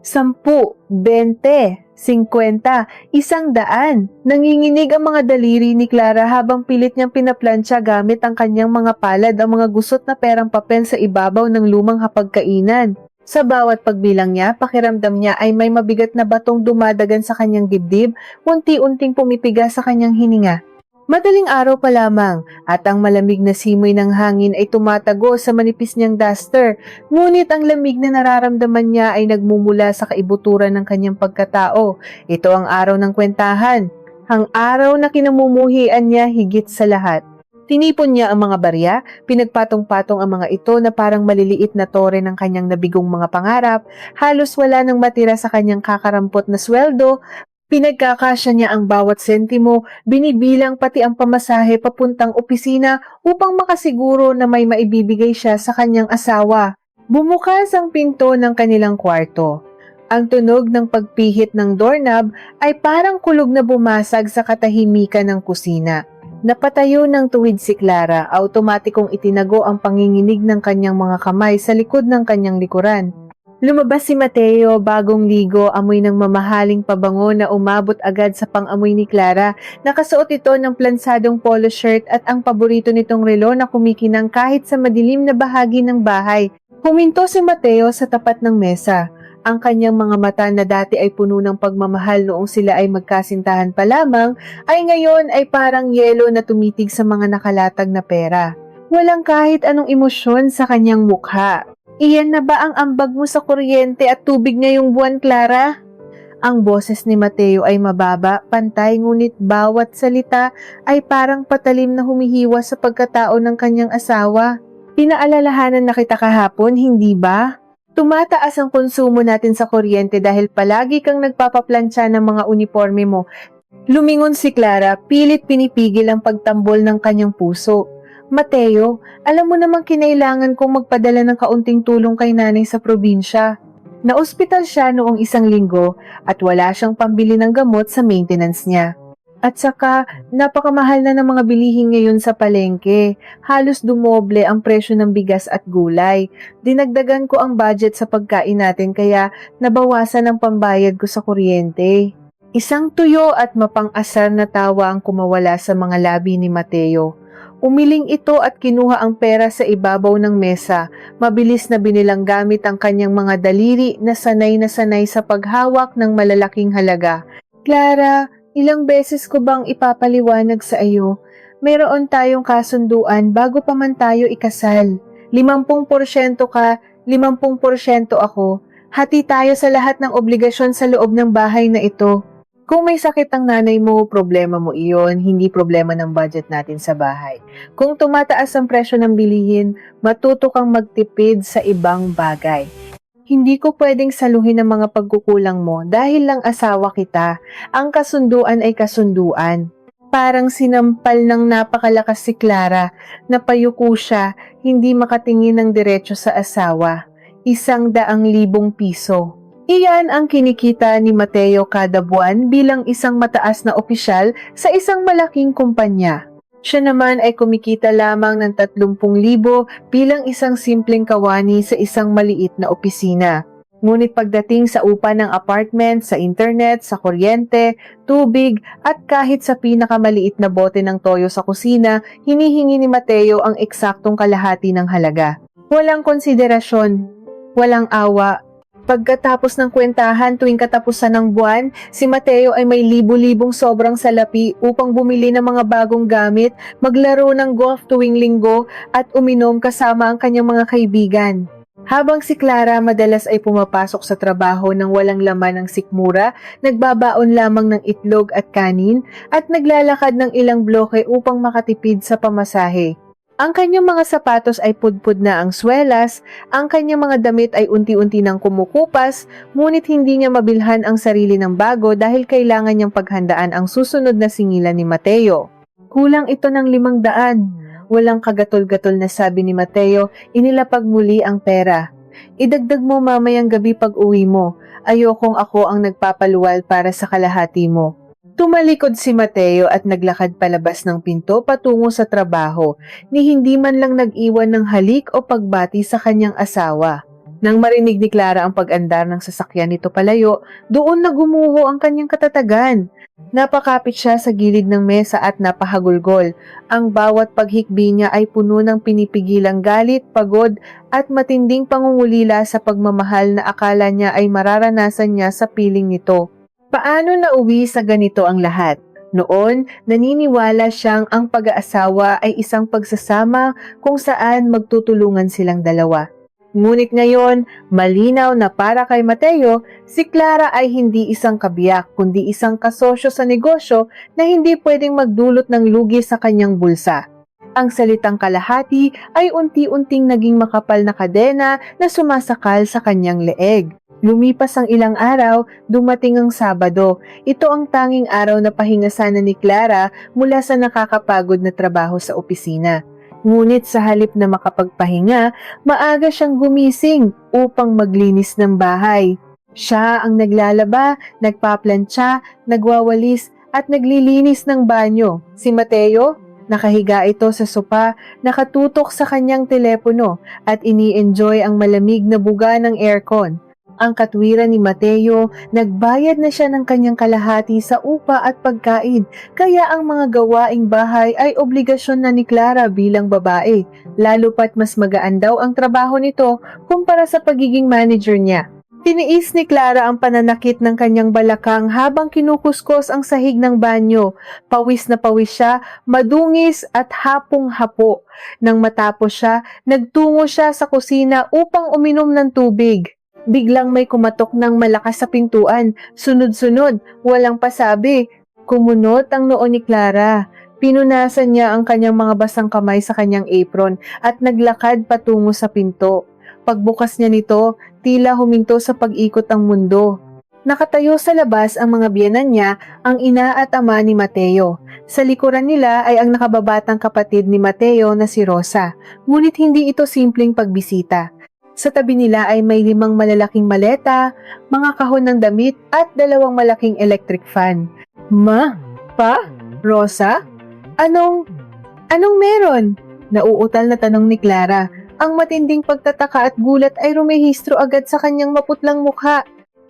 10, 20, 50, 100. Nanginginig ang mga daliri ni Clara habang pilit niyang pinaplantsa gamit ang kanyang mga palad ang mga gusot na perang papel sa ibabaw ng lumang hapagkainan. Sa bawat pagbilang niya, pakiramdam niya ay may mabigat na batong dumadagan sa kanyang dibdib, unti-unting pumipigas sa kanyang hininga. Madaling araw pa lamang at ang malamig na simoy ng hangin ay tumatago sa manipis niyang duster, ngunit ang lamig na nararamdaman niya ay nagmumula sa kaibuturan ng kanyang pagkatao. Ito ang araw ng kwentahan, ang araw na kinamumuhian niya higit sa lahat. Tinipon niya ang mga barya, pinagpatong-patong ang mga ito na parang maliliit na tore ng kanyang nabigong mga pangarap, halos wala nang matira sa kanyang kakarampot na sweldo. Pinagkakasya niya ang bawat sentimo, binibilang pati ang pamasahe papuntang opisina upang makasiguro na may maibibigay siya sa kanyang asawa. Bumukas ang pinto ng kanilang kwarto. Ang tunog ng pagpihit ng doorknob ay parang kulog na bumasag sa katahimikan ng kusina. Napatayo ng tuwid si Clara, automatikong itinago ang panginginig ng kanyang mga kamay sa likod ng kanyang likuran. Lumabas si Mateo, bagong ligo, amoy ng mamahaling pabango na umabot agad sa pang-amoy ni Clara. Nakasuot ito ng plansadong polo shirt at ang paborito nitong relo na kumikinang kahit sa madilim na bahagi ng bahay. Huminto si Mateo sa tapat ng mesa. Ang kanyang mga mata na dati ay puno ng pagmamahal noong sila ay magkasintahan pa lamang, ay ngayon ay parang yelo na tumitig sa mga nakalatag na pera. Walang kahit anong emosyon sa kanyang mukha. Iyan na ba ang ambag mo sa kuryente at tubig ngayong buwan, Clara? Ang boses ni Mateo ay mababa, pantay, ngunit bawat salita ay parang patalim na humihiwa sa pagkatao ng kanyang asawa. Pinaalalahanan na kita kahapon, hindi ba? Tumataas ang konsumo natin sa kuryente dahil palagi kang nagpapaplantsa ng mga uniforme mo. Lumingon si Clara, pilit pinipigil ang pagtambol ng kanyang puso. Mateo, alam mo namang kinailangan kong magpadala ng kaunting tulong kay nanay sa probinsya. Naospital siya noong 1 linggo at wala siyang pambili ng gamot sa maintenance niya. At saka, napakamahal na ng mga bilihin ngayon sa palengke. Halos dumoble ang presyo ng bigas at gulay. Dinagdagan ko ang budget sa pagkain natin kaya nabawasan ang pambayad ko sa kuryente. Isang tuyo at mapang-asar na tawa ang kumawala sa mga labi ni Mateo. Umiling ito at kinuha ang pera sa ibabaw ng mesa. Mabilis na binilang gamit ang kanyang mga daliri na sanay sa paghawak ng malalaking halaga. Clara, ilang beses ko bang ipapaliwanag sa iyo? Mayroon tayong kasunduan bago pa man tayo ikasal. 50% ka, 50% ako. Hati tayo sa lahat ng obligasyon sa loob ng bahay na ito. Kung may sakit ang nanay mo, problema mo iyon, hindi problema ng budget natin sa bahay. Kung tumataas ang presyo ng bilihin, matuto kang magtipid sa ibang bagay. Hindi ko pwedeng saluhin ang mga pagkukulang mo dahil lang asawa kita. Ang kasunduan ay kasunduan. Parang sinampal ng napakalakas si Clara, napayuko siya, hindi makatingin ng diretso sa asawa. 100,000 piso. Iyan ang kinikita ni Mateo kada buwan bilang isang mataas na opisyal sa isang malaking kumpanya. Siya naman ay kumikita lamang ng 30,000 bilang isang simpleng kawani sa isang maliit na opisina. Ngunit pagdating sa upa ng apartment, sa internet, sa kuryente, tubig at kahit sa pinakamaliit na bote ng toyo sa kusina, hinihingi ni Mateo ang eksaktong kalahati ng halaga. Walang konsiderasyon, walang awa. Pagkatapos ng kwentahan tuwing katapusan ng buwan, si Mateo ay may libu-libong sobrang salapi upang bumili ng mga bagong gamit, maglaro ng golf tuwing linggo at uminom kasama ang kanyang mga kaibigan. Habang si Clara madalas ay pumapasok sa trabaho ng walang laman ng sikmura, nagbabaon lamang ng itlog at kanin at naglalakad ng ilang bloke upang makatipid sa pamasahe. Ang kanyang mga sapatos ay pudpud na ang swelas, ang kanyang mga damit ay unti-unti nang kumukupas, ngunit hindi niya mabilhan ang sarili ng bago dahil kailangan niyang paghandaan ang susunod na singilan ni Mateo. Kulang ito ng 500. Walang kagatol-gatol na sabi ni Mateo, inilapag muli ang pera. Idagdag mo mamayang gabi pag uwi mo, ayokong ako ang nagpapaluwal para sa kalahati mo. Tumalikod si Mateo at naglakad palabas ng pinto patungo sa trabaho, ni hindi man lang nag-iwan ng halik o pagbati sa kanyang asawa. Nang marinig ni Clara ang pag-andar ng sasakyan nito palayo, doon na gumuho ang kanyang katatagan. Napakapit siya sa gilid ng mesa at napahagulgol. Ang bawat paghikbi niya ay puno ng pinipigilang galit, pagod at matinding pangungulila sa pagmamahal na akala niya ay mararanasan niya sa piling nito. Paano nauwi sa ganito ang lahat? Noon, naniniwala siyang ang pag-aasawa ay isang pagsasama kung saan magtutulungan silang dalawa. Ngunit ngayon, malinaw na para kay Mateo, si Clara ay hindi isang kabiyak kundi isang kasosyo sa negosyo na hindi pwedeng magdulot ng lugi sa kanyang bulsa. Ang salitang kalahati ay unti-unting naging makapal na kadena na sumasakal sa kanyang leeg. Lumipas ang ilang araw, dumating ang Sabado. Ito ang tanging araw na pahinga sana ni Clara mula sa nakakapagod na trabaho sa opisina. Ngunit sa halip na makapagpahinga, maaga siyang gumising upang maglinis ng bahay. Siya ang naglalaba, nagpaplantsa, nagwawalis at naglilinis ng banyo. Si Mateo, nakahiga ito sa sopa, nakatutok sa kanyang telepono at ini-enjoy ang malamig na buga ng aircon. Ang katwiran ni Mateo, nagbayad na siya ng kanyang kalahati sa upa at pagkain, kaya ang mga gawaing bahay ay obligasyon na ni Clara bilang babae, lalo pat mas magaan daw ang trabaho nito kumpara sa pagiging manager niya. Tiniis ni Clara ang pananakit ng kanyang balakang habang kinukuskos ang sahig ng banyo. Pawis na pawis siya, madungis at hapong-hapo. Nang matapos siya, nagtungo siya sa kusina upang uminom ng tubig. Biglang may kumatok ng malakas sa pintuan. Sunod-sunod, walang pasabi. Kumunot ang noo ni Clara. Pinunasan niya ang kanyang mga basang kamay sa kanyang apron at naglakad patungo sa pinto. Pagbukas niya nito, tila huminto sa pag-ikot ang mundo. Nakatayo sa labas ang mga biyenan niya, ang ina at ama ni Mateo. Sa likuran nila ay ang nakababatang kapatid ni Mateo na si Rosa. Ngunit hindi ito simpleng pagbisita. Sa tabi nila ay may 5 malalaking maleta, mga kahon ng damit at 2 malaking electric fan. Ma? Pa? Rosa? Anong meron? Nauutal na tanong ni Clara. Ang matinding pagtataka at gulat ay rumehistro agad sa kanyang maputlang mukha.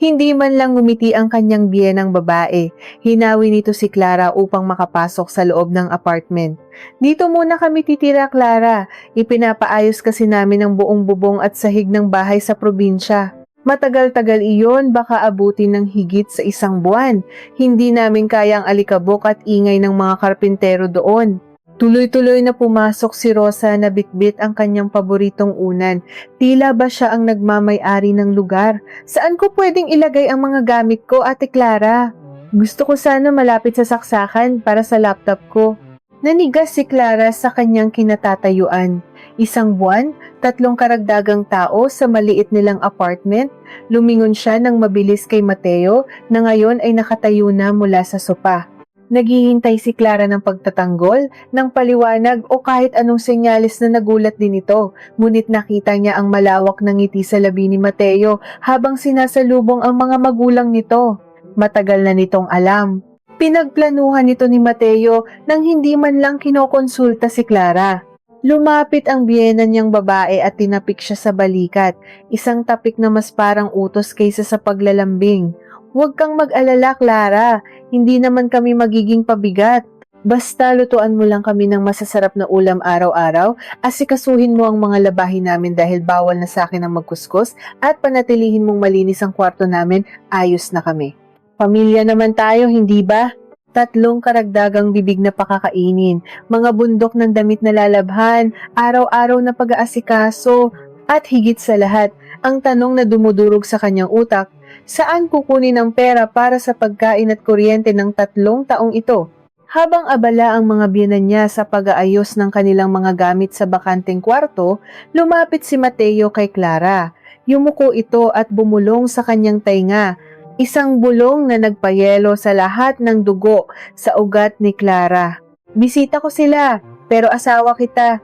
Hindi man lang ngumiti ang kanyang biyenang babae. Hinawi nito si Clara upang makapasok sa loob ng apartment. Dito muna kami titira, Clara. Ipinapaayos kasi namin ang buong bubong at sahig ng bahay sa probinsya. Matagal-tagal iyon, baka abutin ng higit sa 1 buwan. Hindi namin kayang alikabok at ingay ng mga karpintero doon. Tuloy-tuloy na pumasok si Rosa na bitbit ang kanyang paboritong unan. Tila ba siya ang nagmamay-ari ng lugar? Saan ko pwedeng ilagay ang mga gamit ko, Ate Clara? Gusto ko sana malapit sa saksakan para sa laptop ko. Nanigas si Clara sa kanyang kinatatayuan. 1 buwan, 3 karagdagang tao sa maliit nilang apartment. Lumingon siya ng mabilis kay Mateo na ngayon ay nakatayo na mula sa sopa. Naghihintay si Clara ng pagtatanggol, ng paliwanag o kahit anong senyales na nagulat din ito. Ngunit nakita niya ang malawak na ngiti sa labi ni Mateo habang sinasalubong ang mga magulang nito. Matagal na nitong alam. Pinagplanuhan nito ni Mateo nang hindi man lang kinokonsulta si Clara. Lumapit ang biyena niyang babae at tinapik siya sa balikat, isang tapik na mas parang utos kaysa sa paglalambing. Huwag kang mag-alala, Clara. Hindi naman kami magiging pabigat. Basta lutuan mo lang kami ng masasarap na ulam araw-araw, asikasuhin mo ang mga labahin namin dahil bawal na sa akin ang magkuskus at panatilihin mong malinis ang kwarto namin, ayos na kami. Pamilya naman tayo, hindi ba? 3 karagdagang bibig na pakakainin, mga bundok ng damit na lalabhan, araw-araw na pag-aasikaso, at higit sa lahat, ang tanong na dumudurog sa kanyang utak, saan kukunin ang pera para sa pagkain at kuryente ng 3 taong ito? Habang abala ang mga biyenan niya sa pag-aayos ng kanilang mga gamit sa bakanteng kwarto, lumapit si Mateo kay Clara. Yumuko ito at bumulong sa kanyang tainga, isang bulong na nagpayelo sa lahat ng dugo sa ugat ni Clara. Bisita ko sila, pero asawa kita.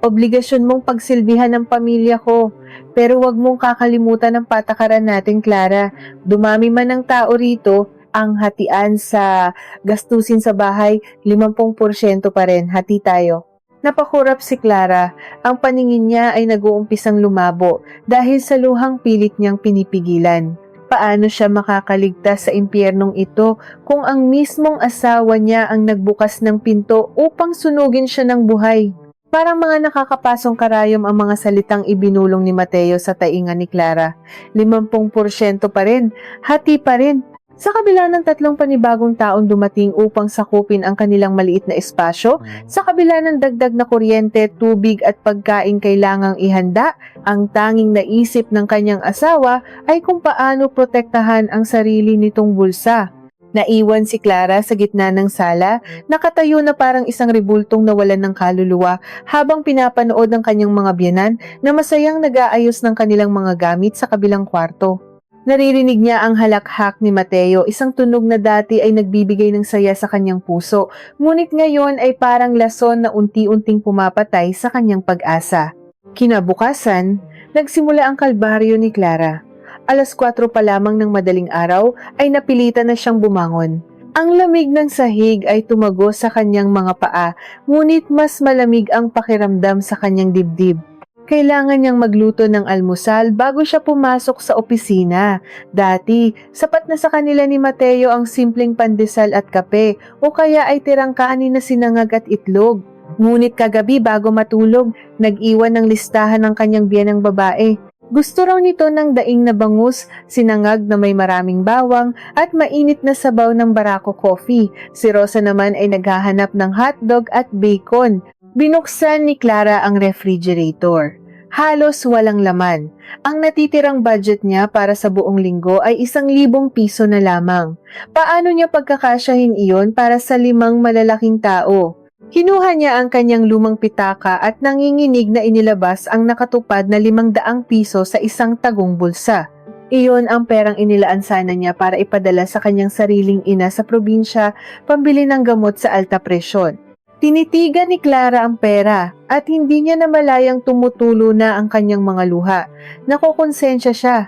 Obligasyon mong pagsilbihan ng pamilya ko. Pero wag mong kakalimutan ang patakaran natin, Clara. Dumami man ang tao rito, ang hatian sa gastusin sa bahay, 50% pa rin. Hati tayo. Napakurap si Clara, ang paningin niya ay nag-uumpisang lumabo dahil sa luhang pilit niyang pinipigilan. Paano siya makakaligtas sa impyernong ito kung ang mismong asawa niya ang nagbukas ng pinto upang sunugin siya ng buhay? Parang mga nakakapasong karayom ang mga salitang ibinulong ni Mateo sa tainga ni Clara. 50% pa rin, hati pa rin. Sa kabila ng 3 panibagong taong dumating upang sakupin ang kanilang maliit na espasyo, sa kabila ng dagdag na kuryente, tubig at pagkain kailangang ihanda, ang tanging naisip ng kanyang asawa ay kung paano protektahan ang sarili nitong bulsa. Naiwan si Clara sa gitna ng sala, nakatayo na parang isang rebultong nawalan ng kaluluwa habang pinapanood ng kanyang mga biyenan na masayang nag-aayos ng kanilang mga gamit sa kabilang kwarto. Naririnig niya ang halakhak ni Mateo, isang tunog na dati ay nagbibigay ng saya sa kanyang puso, ngunit ngayon ay parang lason na unti-unting pumapatay sa kanyang pag-asa. Kinabukasan, nagsimula ang kalbaryo ni Clara. 4:00 pa lamang ng madaling araw ay napilitan na siyang bumangon. Ang lamig ng sahig ay tumago sa kanyang mga paa, ngunit mas malamig ang pakiramdam sa kanyang dibdib. Kailangan niyang magluto ng almusal bago siya pumasok sa opisina. Dati, sapat na sa kanila ni Mateo ang simpleng pandesal at kape o kaya ay tirang kanin na sinangag at itlog. Ngunit kagabi bago matulog, nag-iwan ng listahan ng kanyang biyenang babae. Gusto raw nito ng daing na bangus, sinangag na may maraming bawang at mainit na sabaw ng Barako coffee. Si Rosa naman ay naghahanap ng hotdog at bacon. Binuksan ni Clara ang refrigerator. Halos walang laman. Ang natitirang budget niya para sa buong linggo ay 1,000 piso na lamang. Paano niya pagkakasyahin iyon para sa 5 malalaking tao? Kinuha niya ang kanyang lumang pitaka at nanginginig na inilabas ang nakatupad na 500 piso sa isang tagong bulsa. Iyon ang perang inilaan sana niya para ipadala sa kanyang sariling ina sa probinsya, pambili ng gamot sa alta presyon. Tinitigan ni Clara ang pera at hindi niya namalayang tumutulo na ang kanyang mga luha. Nakokonsensya siya.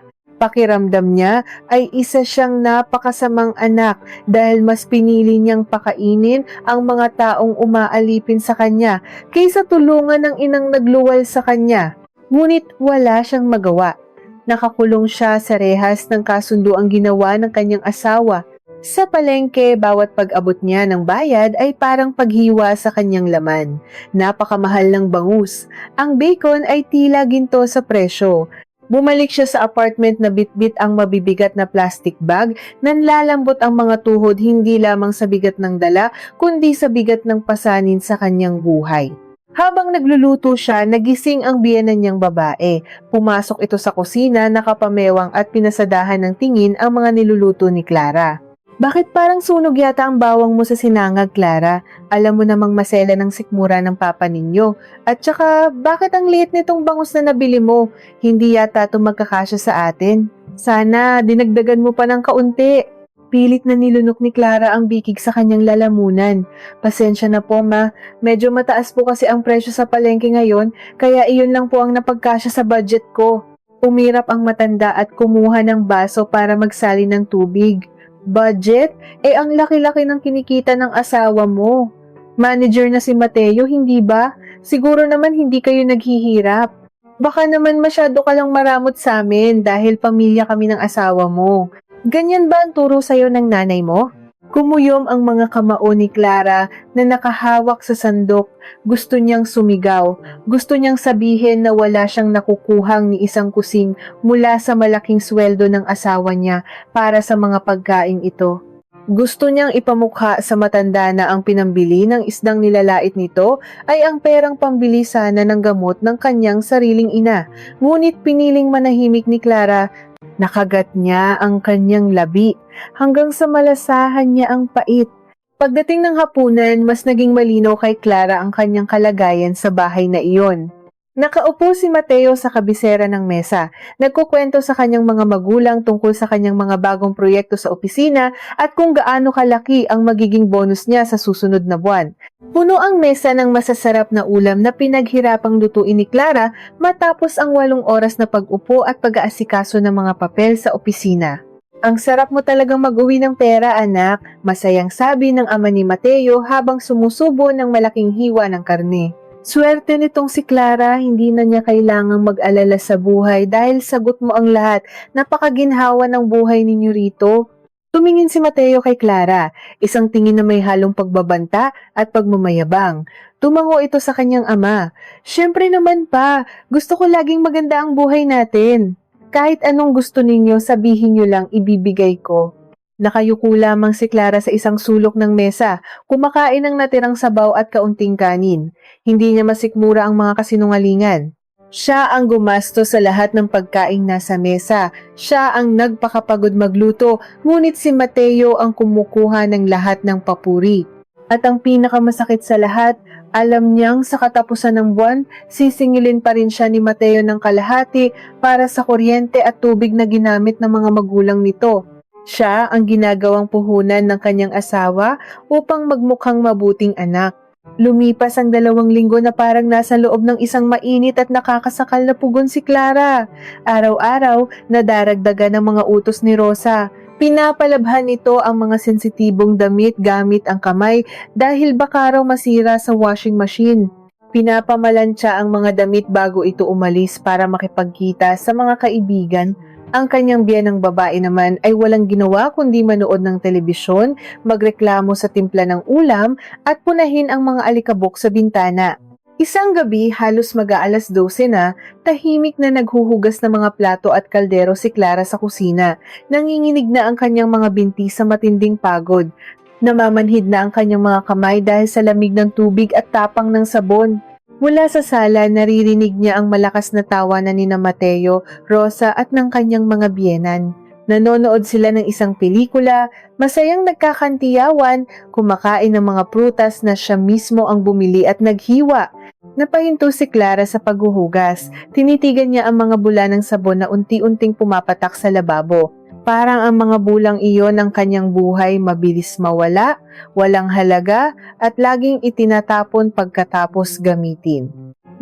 Pakiramdam niya ay isa siyang napakasamang anak dahil mas pinili niyang pakainin ang mga taong umaalipin sa kanya kaysa tulungan ng inang nagluwal sa kanya. Ngunit wala siyang magawa. Nakakulong siya sa rehas ng kasunduang ginawa ng kanyang asawa. Sa palengke, bawat pag-abot niya ng bayad ay parang paghiwa sa kanyang laman. Napakamahal ng bangus. Ang bacon ay tila ginto sa presyo. Bumalik siya sa apartment na bitbit ang mabibigat na plastic bag, nanlalambot ang mga tuhod hindi lamang sa bigat ng dala, kundi sa bigat ng pasanin sa kanyang buhay. Habang nagluluto siya, nagising ang biyenan niyang babae. Pumasok ito sa kusina, nakapamewang at pinasadahan ng tingin ang mga niluluto ni Clara. Bakit parang sunog yata ang bawang mo sa sinangag, Clara? Alam mo namang masela ng sikmura ng papa ninyo. At saka, bakit ang liit nitong bangus na nabili mo? Hindi yata ito magkakasya sa atin. Sana, dinagdagan mo pa ng kaunti. Pilit na nilunok ni Clara ang bikig sa kanyang lalamunan. Pasensya na po, ma. Medyo mataas po kasi ang presyo sa palengke ngayon, kaya iyon lang po ang napagkasya sa budget ko. Umirap ang matanda at kumuha ng baso para magsali ng tubig. Budget? Ang laki-laki ng kinikita ng asawa mo. Manager na si Mateo, hindi ba? Siguro naman hindi kayo naghihirap. Baka naman masyado ka lang maramot sa amin dahil pamilya kami ng asawa mo. Ganyan ba ang turo sa'yo ng nanay mo? Kumuyom ang mga kamao ni Clara na nakahawak sa sandok. Gusto niyang sumigaw. Gusto niyang sabihin na wala siyang nakukuhang ni isang kusing mula sa malaking sweldo ng asawa niya para sa mga pagkain ito. Gusto niyang ipamukha sa matanda na ang pinambili ng isdang nilalait nito ay ang perang pambili sana ng gamot ng kanyang sariling ina. Ngunit piniling manahimik ni Clara. Nakagat niya ang kanyang labi hanggang sa malasahan niya ang pait. Pagdating ng hapunan, mas naging malinaw kay Clara ang kanyang kalagayan sa bahay na iyon. Nakaupo si Mateo sa kabisera ng mesa. Nagkukwento sa kanyang mga magulang tungkol sa kanyang mga bagong proyekto sa opisina at kung gaano kalaki ang magiging bonus niya sa susunod na buwan. Puno ang mesa ng masasarap na ulam na pinaghirapang lutuin ni Clara matapos ang 8 oras na pag-upo at pag-aasikaso ng mga papel sa opisina. Ang sarap mo talagang mag-uwi ng pera, anak, masayang sabi ng ama ni Mateo habang sumusubo ng malaking hiwa ng karne. Swerte nitong si Clara, hindi na niya kailangang mag-alala sa buhay dahil sagot mo ang lahat. Napakaginhawa ng buhay ninyo rito. Tumingin si Mateo kay Clara, isang tingin na may halong pagbabanta at pagmamayabang. Tumango ito sa kanyang ama. Siyempre naman pa, gusto ko laging maganda ang buhay natin. Kahit anong gusto ninyo, sabihin nyo lang, ibibigay ko. Nakayuko lamang si Clara sa isang sulok ng mesa, kumakain ng natirang sabaw at kaunting kanin. Hindi niya masikmura ang mga kasinungalingan. Siya ang gumasto sa lahat ng pagkaing nasa mesa. Siya ang nagpakapagod magluto, ngunit si Mateo ang kumukuha ng lahat ng papuri. At ang pinakamasakit sa lahat, alam niyang sa katapusan ng buwan, sisingilin pa rin siya ni Mateo ng kalahati para sa kuryente at tubig na ginamit ng mga magulang nito. Siya ang ginagawang puhunan ng kanyang asawa upang magmukhang mabuting anak. Lumipas ang 2 linggo na parang nasa loob ng isang mainit at nakakasakal na pugon si Clara. Araw-araw, nadaragdagan ng mga utos ni Rosa. Pinapalabhan nito ang mga sensitibong damit gamit ang kamay dahil baka raw masira sa washing machine. Pinapamalansya ang mga damit bago ito umalis para makipagkita sa mga kaibigan. Ang kanyang biyanang babae naman ay walang ginawa kundi manood ng telebisyon, magreklamo sa timpla ng ulam at punahin ang mga alikabok sa bintana. Isang gabi, halos mag-aalas 12 na, tahimik na naghuhugas ng mga plato at kaldero si Clara sa kusina. Nanginginig na ang kanyang mga binti sa matinding pagod. Namamanhid na ang kanyang mga kamay dahil sa lamig ng tubig at tapang ng sabon. Mula sa sala, naririnig niya ang malakas na tawanan ni Mateo, Rosa at ng kanyang mga biyenan. Nanonood sila ng isang pelikula, masayang nagkakantiyawan, kumakain ng mga prutas na siya mismo ang bumili at naghiwa. Napahinto si Clara sa paghuhugas. Tinitigan niya ang mga bula ng sabon na unti-unting pumapatak sa lababo. Parang ang mga bulang iyon ng kanyang buhay mabilis mawala, walang halaga, at laging itinatapon pagkatapos gamitin.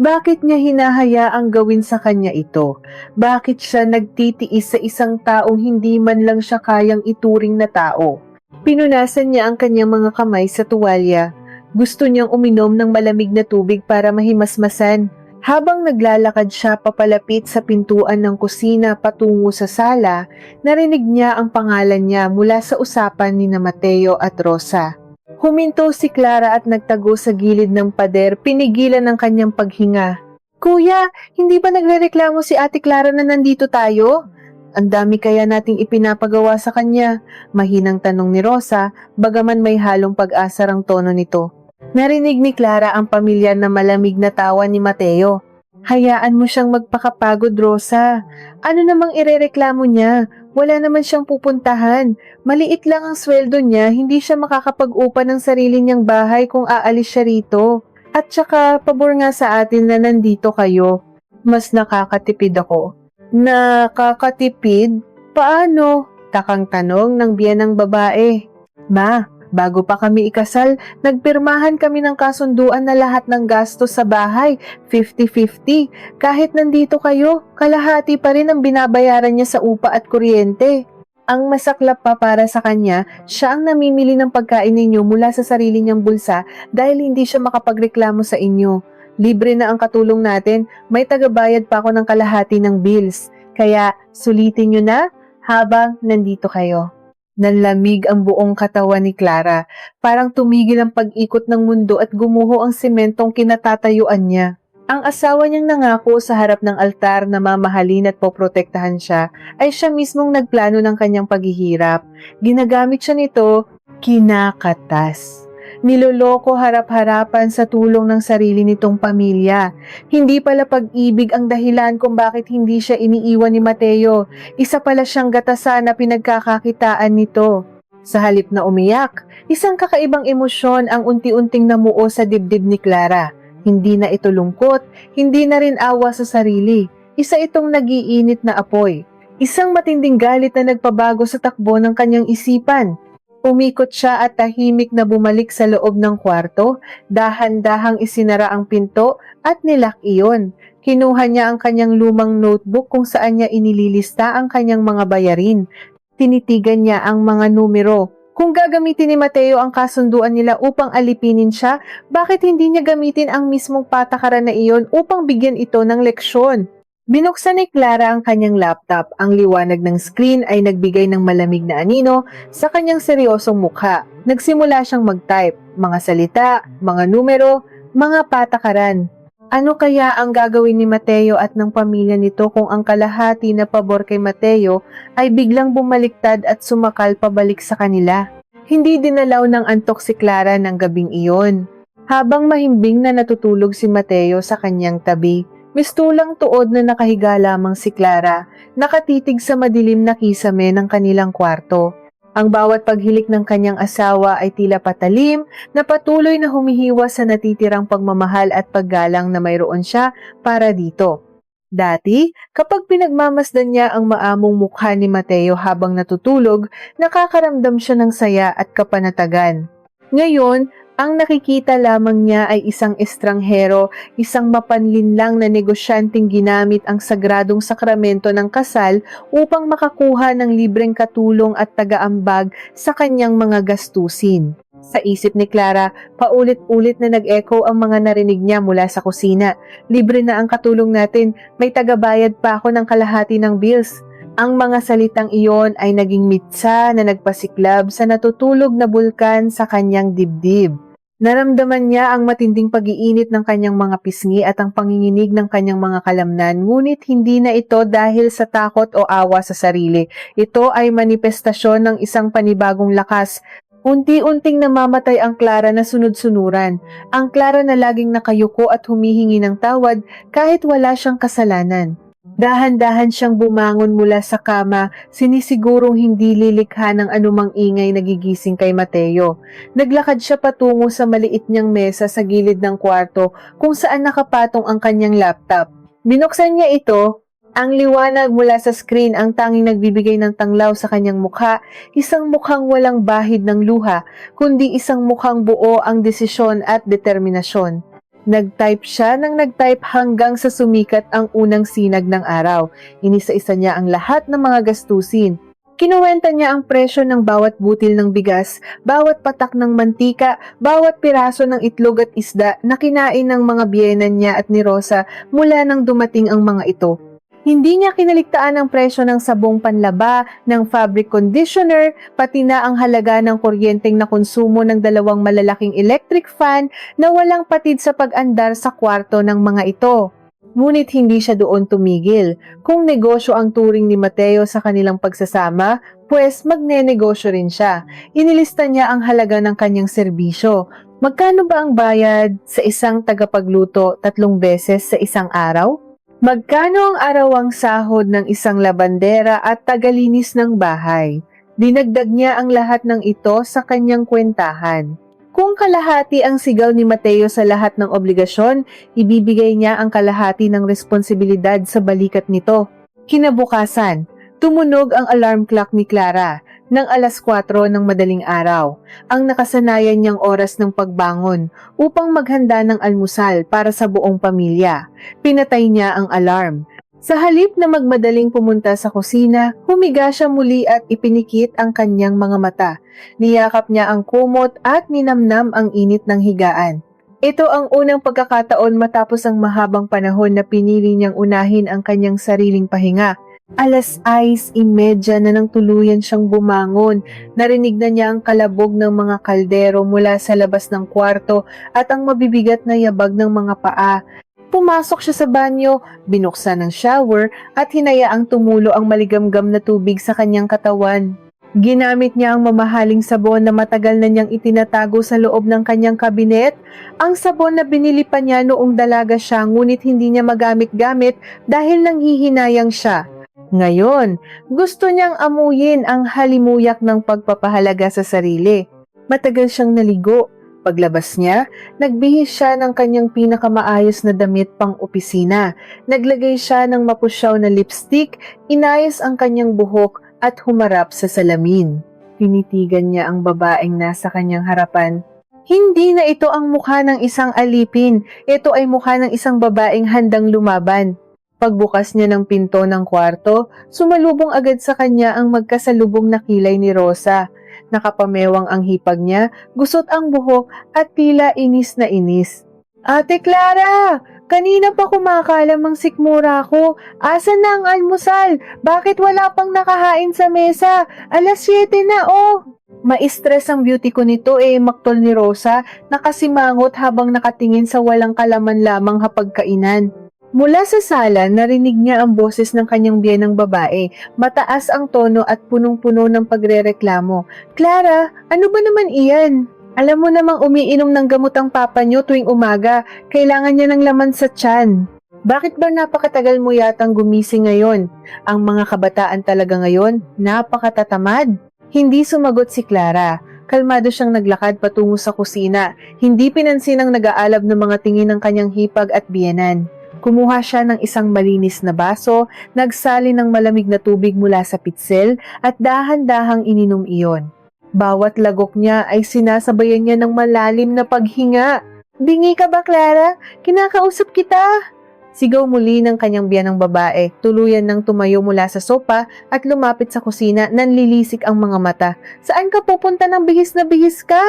Bakit niya hinahayaang gawin sa kanya ito? Bakit siya nagtitiis sa isang taong hindi man lang siya kayang ituring na tao? Pinunasan niya ang kanyang mga kamay sa tuwalya. Gusto niyang uminom ng malamig na tubig para mahimasmasan. Habang naglalakad siya papalapit sa pintuan ng kusina patungo sa sala, narinig niya ang pangalan niya mula sa usapan ni Mateo at Rosa. Huminto si Clara at nagtago sa gilid ng pader, pinigilan ng kanyang paghinga. Kuya, hindi ba nagrereklamo si Ate Clara na nandito tayo? Ang dami kaya nating ipinapagawa sa kanya? Mahinang tanong ni Rosa, bagaman may halong pag-asa ang tono nito. Narinig ni Clara ang pamilyar na malamig na tawa ni Mateo. Hayaan mo siyang magpakapagod, Rosa. Ano namang irereklamo niya? Wala naman siyang pupuntahan. Maliit lang ang sweldo niya, hindi siya makakapag-upa ng sarili niyang bahay kung aalis siya rito. At saka, pabor nga sa atin na nandito kayo. Mas nakakatipid ako. Nakakatipid? Paano? Takang tanong ng biyanang babae. Ma, bago pa kami ikasal, nagpirmahan kami ng kasunduan na lahat ng gastos sa bahay, 50-50. Kahit nandito kayo, kalahati pa rin ang binabayaran niya sa upa at kuryente. Ang masaklap pa para sa kanya, siya ang namimili ng pagkain ninyo mula sa sarili niyang bulsa dahil hindi siya makapagreklamo sa inyo. Libre na ang katulong natin, may tagabayad pa ako ng kalahati ng bills. Kaya sulitin niyo na habang nandito kayo. Nanlamig ang buong katawan ni Clara. Parang tumigil ang pag-ikot ng mundo at gumuho ang sementong kinatatayuan niya. Ang asawa niyang nangako sa harap ng altar na mamahalin at poprotektahan siya ay siya mismong nagplano ng kanyang paghihirap. Ginagamit siya nito, kinakatas. Niloloko harap-harapan sa tulong ng sarili nitong pamilya. Hindi pala pag-ibig ang dahilan kung bakit hindi siya iniiwan ni Mateo. Isa pala siyang gatasan na pinagkakakitaan nito. Sa halip na umiyak, isang kakaibang emosyon ang unti-unting namuo sa dibdib ni Clara. Hindi na ito lungkot, hindi na rin awa sa sarili. Isa itong nagiinit na apoy. Isang matinding galit na nagpabago sa takbo ng kanyang isipan. Umikot siya at tahimik na bumalik sa loob ng kwarto, dahan-dahang isinara ang pinto at nilak iyon. Kinuha niya ang kanyang lumang notebook kung saan niya inililista ang kanyang mga bayarin. Tinitigan niya ang mga numero. Kung gagamitin ni Mateo ang kasunduan nila upang alipinin siya, bakit hindi niya gamitin ang mismong patakaran na iyon upang bigyan ito ng leksyon? Binuksan ni Clara ang kanyang laptop. Ang liwanag ng screen ay nagbigay ng malamig na anino sa kanyang seryosong mukha. Nagsimula siyang mag-type, mga salita, mga numero, mga patakaran. Ano kaya ang gagawin ni Mateo at ng pamilya nito kung ang kalahati na pabor kay Mateo ay biglang bumaliktad at sumakal pabalik sa kanila? Hindi dinalaw ng antok si Clara ng gabing iyon. Habang mahimbing na natutulog si Mateo sa kanyang tabi, mistulang tuod na nakahiga lamang si Clara, nakatitig sa madilim na kisame ng kanilang kwarto. Ang bawat paghilik ng kanyang asawa ay tila patalim na patuloy na humihiwas sa natitirang pagmamahal at paggalang na mayroon siya para dito. Dati, kapag pinagmamasdan niya ang maamong mukha ni Mateo habang natutulog, nakakaramdam siya ng saya at kapanatagan. Ngayon, ang nakikita lamang niya ay isang estranghero, isang mapanlinlang na negosyanteng ginamit ang sagradong sakramento ng kasal upang makakuha ng libreng katulong at tagaambag sa kanyang mga gastusin. Sa isip ni Clara, paulit-ulit na nag-echo ang mga narinig niya mula sa kusina. Libre na ang katulong natin, may tagabayad pa ako ng kalahati ng bills. Ang mga salitang iyon ay naging mitsa na nagpasiklab sa natutulog na bulkan sa kanyang dibdib. Naramdaman niya ang matinding pag-iinit ng kanyang mga pisngi at ang panginginig ng kanyang mga kalamnan, ngunit hindi na ito dahil sa takot o awa sa sarili. Ito ay manifestasyon ng isang panibagong lakas. Unti-unting namamatay ang Clara na sunod-sunuran. Ang Clara na laging nakayuko at humihingi ng tawad kahit wala siyang kasalanan. Dahan-dahan siyang bumangon mula sa kama, sinisigurong hindi lilikha ng anumang ingay nagigising kay Mateo. Naglakad siya patungo sa maliit niyang mesa sa gilid ng kwarto kung saan nakapatong ang kanyang laptop. Binuksan niya ito, ang liwanag mula sa screen ang tanging nagbibigay ng tanglaw sa kanyang mukha, isang mukhang walang bahid ng luha, kundi isang mukhang buo ang desisyon at determinasyon. Nag-type siya ng nag-type hanggang sa sumikat ang unang sinag ng araw. Inisa-isa niya ang lahat ng mga gastusin. Kinuwenta niya ang presyo ng bawat butil ng bigas, bawat patak ng mantika, bawat piraso ng itlog at isda na kinain ng mga biyenan niya at ni Rosa mula nang dumating ang mga ito. Hindi niya kinaligtaan ang presyo ng sabong panlaba, ng fabric conditioner, pati na ang halaga ng kuryenteng na konsumo ng 2 malalaking electric fan na walang patid sa pag-andar sa kwarto ng mga ito. Ngunit hindi siya doon tumigil. Kung negosyo ang turing ni Mateo sa kanilang pagsasama, pues magnenegosyo rin siya. Inilista niya ang halaga ng kanyang serbisyo. Magkano ba ang bayad sa isang tagapagluto 3 beses sa isang araw? Magkano ang arawang sahod ng isang labandera at tagalinis ng bahay? Dinagdag niya ang lahat ng ito sa kanyang kwentahan. Kung kalahati ang sigaw ni Mateo sa lahat ng obligasyon, ibibigay niya ang kalahati ng responsibilidad sa balikat nito. Kinabukasan, tumunog ang alarm clock ni Clara ng 4:00 ng madaling araw, ang nakasanayan niyang oras ng pagbangon upang maghanda ng almusal para sa buong pamilya. Pinatay niya ang alarm. Sa halip na magmadaling pumunta sa kusina, humiga siya muli at ipinikit ang kanyang mga mata. Niyakap niya ang kumot at ninamnam ang init ng higaan. Ito ang unang pagkakataon matapos ang mahabang panahon na pinili niyang unahin ang kanyang sariling pahinga. 6:30 na nang tuluyan siyang bumangon. Narinig na niya ang kalabog ng mga kaldero mula sa labas ng kwarto at ang mabibigat na yabag ng mga paa. Pumasok siya sa banyo, binuksan ang shower at hinayaang tumulo ang maligamgam na tubig sa kanyang katawan. Ginamit niya ang mamahaling sabon na matagal na niyang itinatago sa loob ng kanyang kabinet. Ang sabon na binili pa niya noong dalaga siya ngunit hindi niya magamit-gamit dahil nanghihinayang siya. Ngayon, gusto niyang amuyin ang halimuyak ng pagpapahalaga sa sarili. Matagal siyang naligo. Paglabas niya, nagbihis siya ng kanyang pinakamaayos na damit pang opisina. Naglagay siya ng mapusyaw na lipstick, inayos ang kanyang buhok at humarap sa salamin. Tinitigan niya ang babaeng nasa kanyang harapan. Hindi na ito ang mukha ng isang alipin. Ito ay mukha ng isang babaeng handang lumaban. Pagbukas niya ng pinto ng kwarto, sumalubong agad sa kanya ang magkasalubong na kilay ni Rosa. Nakapamewang ang hipag niya, gusot ang buhok at tila inis na inis. Ate Clara! Kanina pa kumakalamang sikmura ko. Asan na ang almusal? Bakit wala pang nakahain sa mesa? 7:00 na oh! Ma-stress ang beauty ko nito maktol ni Rosa, nakasimangot habang nakatingin sa walang kalaman lamang hapagkainan. Mula sa sala, narinig niya ang boses ng kanyang biyenang babae. Mataas ang tono at punong-puno ng pagrereklamo. Clara, ano ba naman iyan? Alam mo namang umiinom ng gamot ang papa niyo tuwing umaga. Kailangan niya ng laman sa tiyan. Bakit ba napakatagal mo yatang gumising ngayon? Ang mga kabataan talaga ngayon, napakatatamad. Hindi sumagot si Clara. Kalmado siyang naglakad patungo sa kusina. Hindi pinansin ang nag-aalab ng mga tingin ng kanyang hipag at biyenan. Kumuha siya ng isang malinis na baso, nagsali ng malamig na tubig mula sa pitsel at dahan-dahang ininom iyon. Bawat lagok niya ay sinasabayan niya ng malalim na paghinga. Bingi ka ba, Clara? Kinakausap kita! Sigaw muli ng kanyang biyanang babae. Tuluyan nang tumayo mula sa sopa at lumapit sa kusina, nanlilisik ang mga mata. Saan ka pupunta ng bihis na bihis ka?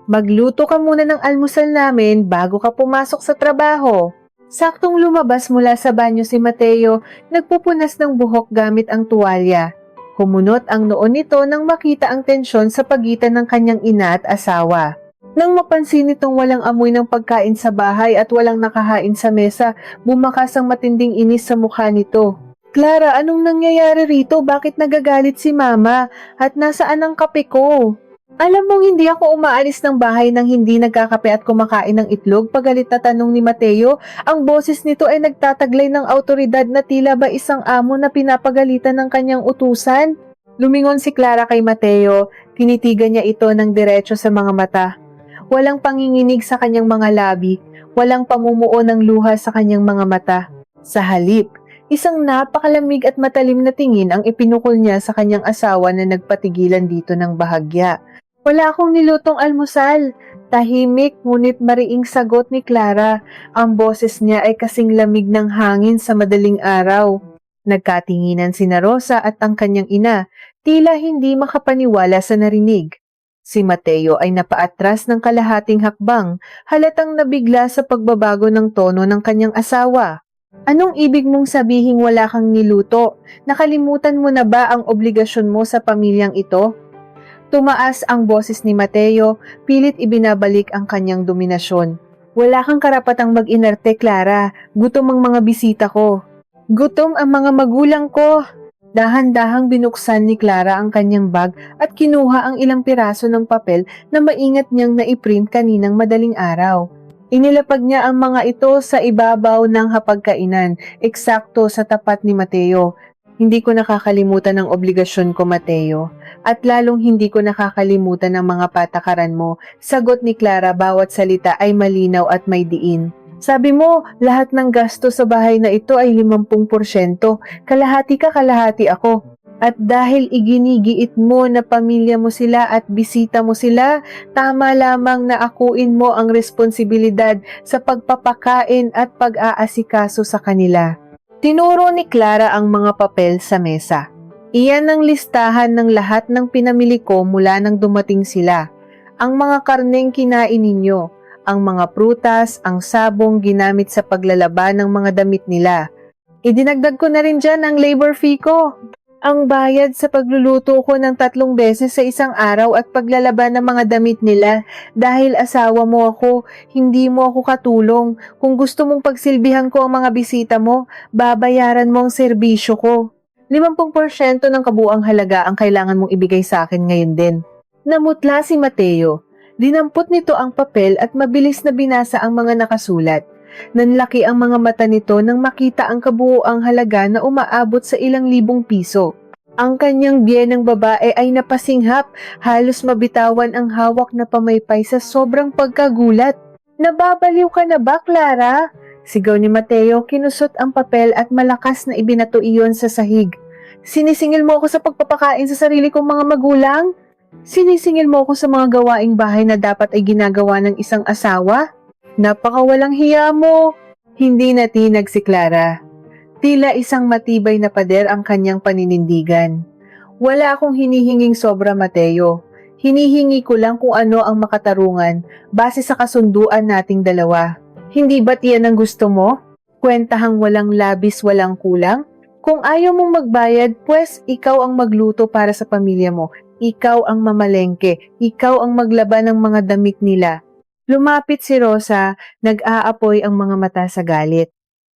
Magluto ka muna ng almusal namin bago ka pumasok sa trabaho. Saktong lumabas mula sa banyo si Mateo, nagpupunas ng buhok gamit ang tuwalya. Humunot ang noon nito nang makita ang tensyon sa pagitan ng kanyang ina at asawa. Nang mapansin nitong walang amoy ng pagkain sa bahay at walang nakahain sa mesa, bumakas ang matinding inis sa mukha nito. Clara, anong nangyayari rito? Bakit nagagalit si Mama? At nasaan ang kape ko? Alam mong hindi ako umaalis ng bahay nang hindi nagkakape at kumakain ng itlog, pagalit na tanong ni Mateo. Ang boses nito ay nagtataglay ng autoridad na tila ba isang amo na pinapagalitan ng kanyang utusan. Lumingon si Clara kay Mateo, tinitigan niya ito ng diretso sa mga mata. Walang panginginig sa kanyang mga labi, walang pamumuo ng luha sa kanyang mga mata. Sa halip, isang napakalamig at matalim na tingin ang ipinukol niya sa kanyang asawa na nagpatigilan dito ng bahagya. Wala akong nilutong almusal. Tahimik ngunit mariing sagot ni Clara. Ang boses niya ay kasing lamig ng hangin sa madaling araw. Nagkatinginan sina Rosa at ang kanyang ina, tila hindi makapaniwala sa narinig. Si Mateo ay napaatras ng kalahating hakbang, halatang nabigla sa pagbabago ng tono ng kanyang asawa. Anong ibig mong sabihing wala kang niluto? Nakalimutan mo na ba ang obligasyon mo sa pamilyang ito? Tumaas ang boses ni Mateo, pilit ibinabalik ang kanyang dominasyon. Wala kang karapatang mag-inarte, Clara. Gutom ang mga bisita ko. Gutom ang mga magulang ko. Dahan-dahang binuksan ni Clara ang kanyang bag at kinuha ang ilang piraso ng papel na maingat niyang naiprint kaninang madaling araw. Inilapag niya ang mga ito sa ibabaw ng hapagkainan, eksakto sa tapat ni Mateo. Hindi ko nakakalimutan ang obligasyon ko, Mateo. At lalong hindi ko nakakalimutan ang mga patakaran mo. Sagot ni Clara, bawat salita ay malinaw at may diin. Sabi mo, lahat ng gasto sa bahay na ito ay 50%. Kalahati ka, kalahati ako. At dahil iginigiit mo na pamilya mo sila at bisita mo sila, tama lamang na akuin mo ang responsibilidad sa pagpapakain at pag-aasikaso sa kanila. Tinuro ni Clara ang mga papel sa mesa. Iyan ang listahan ng lahat ng pinamili ko mula nang dumating sila. Ang mga karneng kinain ninyo, ang mga prutas, ang sabong ginamit sa paglalaba ng mga damit nila. Idinagdag ko na rin dyan ang labor fee ko. Ang bayad sa pagluluto ko ng 3 beses sa isang araw at paglalaba ng mga damit nila. Dahil asawa mo ako, hindi mo ako katulong. Kung gusto mong pagsilbihan ko ang mga bisita mo, babayaran mo ang serbisyo ko. 50% ng kabuang halaga ang kailangan mong ibigay sa akin ngayon din. Namutla si Mateo. Dinampot nito ang papel at mabilis na binasa ang mga nakasulat. Nanlaki ang mga mata nito nang makita ang kabuuang halaga na umaabot sa ilang libong piso. Ang kanyang biyenang babae ay napasinghap, halos mabitawan ang hawak na pamaypay sa sobrang pagkagulat. Nababaliw ka na ba, Clara? Sigaw ni Mateo, kinusot ang papel at malakas na ibinato iyon sa sahig. Sinisingil mo ako sa pagpapakain sa sarili kong mga magulang? Sinisingil mo ako sa mga gawaing bahay na dapat ay ginagawa ng isang asawa? Napakawalang hiya mo. Hindi natinag si Clara. Tila isang matibay na pader ang kanyang paninindigan. Wala akong hinihinging sobra, Mateo. Hinihingi ko lang kung ano ang makatarungan base sa kasunduan nating dalawa. Hindi ba't yan ang gusto mo? Kwentahang walang labis, walang kulang? Kung ayaw mong magbayad, pues ikaw ang magluto para sa pamilya mo. Ikaw ang mamalengke. Ikaw ang maglaba ng mga damit nila. Lumapit si Rosa, nag-aapoy ang mga mata sa galit.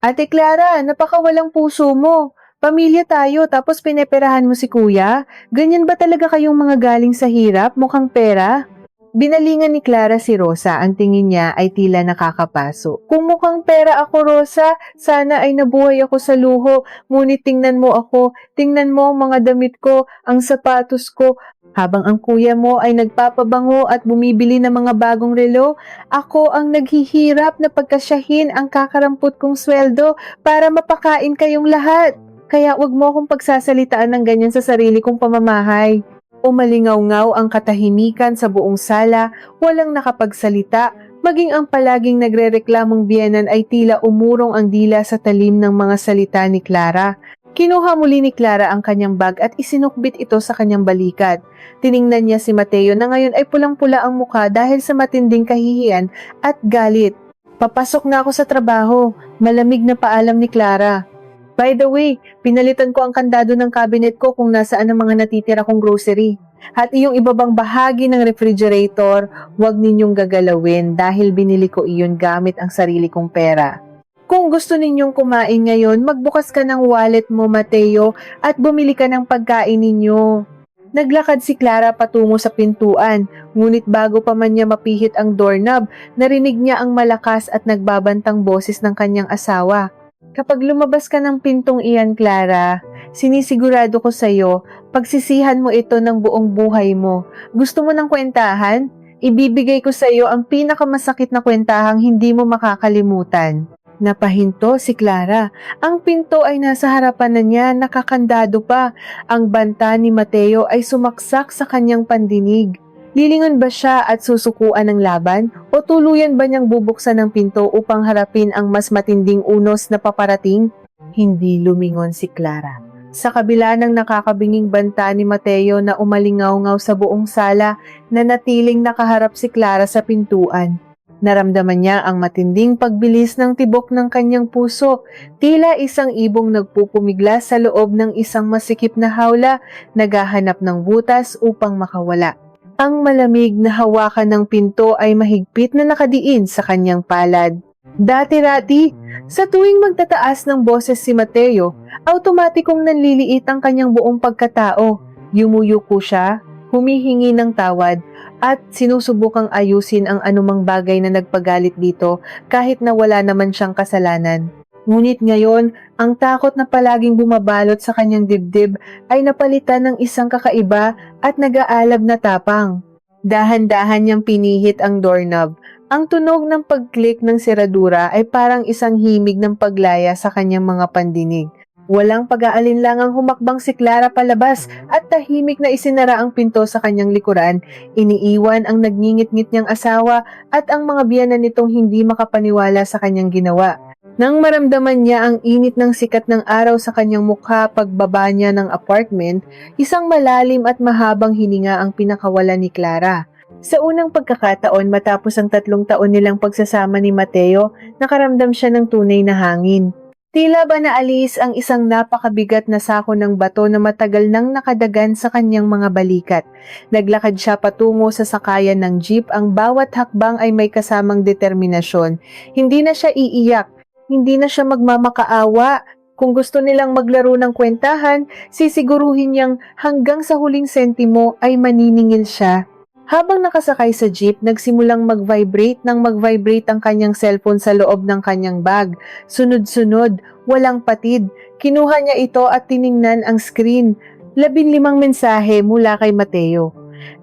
Ate Clara, napakawalang puso mo. Pamilya tayo tapos pineperahan mo si kuya? Ganyan ba talaga kayong mga galing sa hirap, mukhang pera? Binalingan ni Clara si Rosa, ang tingin niya ay tila nakakapaso. Kung mukhang pera ako, Rosa, sana ay nabuhay ako sa luho. Ngunit tingnan mo ako, tingnan mo ang mga damit ko, ang sapatos ko. Habang ang kuya mo ay nagpapabango at bumibili ng mga bagong relo, ako ang naghihirap na pagkasyahin ang kakarampot kong sweldo para mapakain kayong lahat. Kaya wag mo akong pagsasalitaan ng ganyan sa sarili kong pamamahay. Umalingaw-ngaw ang katahimikan sa buong sala, walang nakapagsalita, maging ang palaging nagrereklamong biyenan ay tila umurong ang dila sa talim ng mga salita ni Clara. Kinuha muli ni Clara ang kanyang bag at isinukbit ito sa kanyang balikat. Tiningnan niya si Mateo na ngayon ay pulang-pula ang mukha dahil sa matinding kahihiyan at galit. Papasok na ako sa trabaho, malamig na paalam ni Clara. By the way, pinalitan ko ang kandado ng cabinet ko kung nasaan ang mga natitira kong grocery. At iyong ibabang bahagi ng refrigerator, huwag ninyong gagalawin dahil binili ko iyon gamit ang sarili kong pera. Kung gusto ninyong kumain ngayon, magbukas ka ng wallet mo, Mateo, at bumili ka ng pagkain ninyo. Naglakad si Clara patungo sa pintuan, ngunit bago pa man niya mapihit ang doorknob, narinig niya ang malakas at nagbabantang boses ng kanyang asawa. Kapag lumabas ka ng pintong iyan, Clara, sinisigurado ko sa'yo, pagsisihan mo ito ng buong buhay mo. Gusto mo ng kwentahan? Ibibigay ko sa'yo ang pinakamasakit na kwentahang hindi mo makakalimutan. Napahinto si Clara. Ang pinto ay nasa harapan na niya, nakakandado pa. Ang banta ni Mateo ay sumaksak sa kanyang pandinig. Lilingon ba siya at susukuan ng laban o tuluyan ba niyang bubuksan ang pinto upang harapin ang mas matinding unos na paparating? Hindi lumingon si Clara. Sa kabila ng nakakabinging banta ni Mateo na umalingaw-ngaw sa buong sala, nanatiling nakaharap si Clara sa pintuan. Naramdaman niya ang matinding pagbilis ng tibok ng kanyang puso, tila isang ibong nagpupumigla sa loob ng isang masikip na hawla, naghahanap ng butas upang makawala. Ang malamig na hawakan ng pinto ay mahigpit na nakadiin sa kanyang palad. Dati-rati, sa tuwing magtataas ng boses si Mateo, automatikong nanliliit ang kanyang buong pagkatao. Yumuyuko siya, humihingi ng tawad, at sinusubukang ayusin ang anumang bagay na nagpagalit dito kahit na wala naman siyang kasalanan. Ngunit ngayon, ang takot na palaging bumabalot sa kanyang dibdib ay napalitan ng isang kakaiba at nag-aalab na tapang. Dahan-dahan niyang pinihit ang doorknob. Ang tunog ng pag-click ng seradura ay parang isang himig ng paglaya sa kanyang mga pandinig. Walang pag-aalinlangang humakbang si Clara palabas at tahimik na isinara ang pinto sa kanyang likuran, iniiwan ang nagngingit-ngit niyang asawa at ang mga biyanan nitong hindi makapaniwala sa kanyang ginawa. Nang maramdaman niya ang init ng sikat ng araw sa kanyang mukha pagbaba niya ng apartment, isang malalim at mahabang hininga ang pinakawalan ni Clara. Sa unang pagkakataon matapos ang 3 taon nilang pagsasama ni Mateo, nakaramdam siya ng tunay na hangin. Tila ba naalis ang isang napakabigat na sako ng bato na matagal nang nakadagan sa kanyang mga balikat. Naglakad siya patungo sa sakayan ng jeep, ang bawat hakbang ay may kasamang determinasyon. Hindi na siya iiyak. Hindi na siya magmamakaawa. Kung gusto nilang maglaro ng kwentahan, sisiguruhin niyang hanggang sa huling sentimo ay maniningil siya. Habang nakasakay sa jeep, nagsimulang mag-vibrate ang kanyang cellphone sa loob ng kanyang bag. Sunod-sunod, walang patid. Kinuha niya ito at tiningnan ang screen. 15 mensahe mula kay Mateo.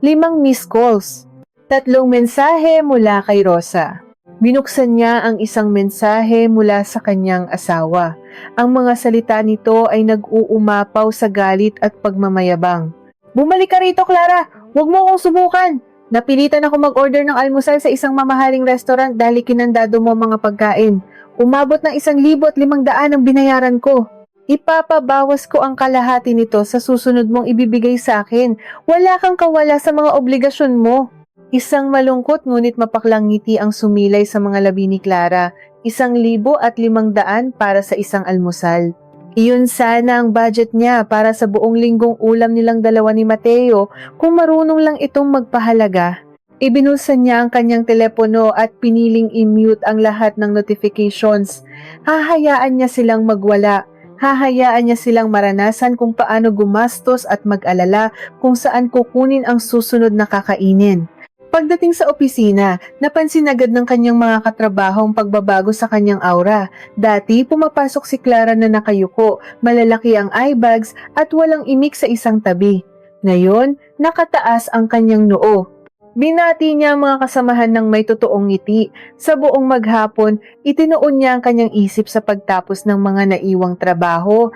5 missed calls. 3 mensahe mula kay Rosa. Binuksan niya ang isang mensahe mula sa kanyang asawa. Ang mga salita nito ay nag-uumapaw sa galit at pagmamayabang. Bumalik ka rito, Clara! Huwag mo akong subukan! Napilitan ako mag-order ng almusal sa isang mamahaling restaurant dahil kinandado mo ang mga pagkain. Umabot ng 1,500 ang binayaran ko. Ipapabawas ko ang kalahati nito sa susunod mong ibibigay sa akin. Wala kang kawala sa mga obligasyon mo. Isang malungkot ngunit mapaklang ngiti ang sumilay sa mga labi ni Clara. 1,500 para sa isang almusal. Iyon sana ang budget niya para sa buong linggong ulam nilang dalawa ni Mateo kung marunong lang itong magpahalaga. Ibinulsan niya ang kanyang telepono at piniling i-mute ang lahat ng notifications. Hahayaan niya silang magwala. Hahayaan niya silang maranasan kung paano gumastos at mag-alala kung saan kukunin ang susunod na kakainin. Pagdating sa opisina, napansin agad ng kanyang mga katrabaho ang pagbabago sa kanyang aura. Dati, pumapasok si Clara na nakayuko, malalaki ang eye bags at walang imik sa isang tabi. Ngayon, nakataas ang kanyang noo. Binati niya ang mga kasamahan ng may totoong ngiti. Sa buong maghapon, itinuon niya ang kanyang isip sa pagtapos ng mga naiwang trabaho.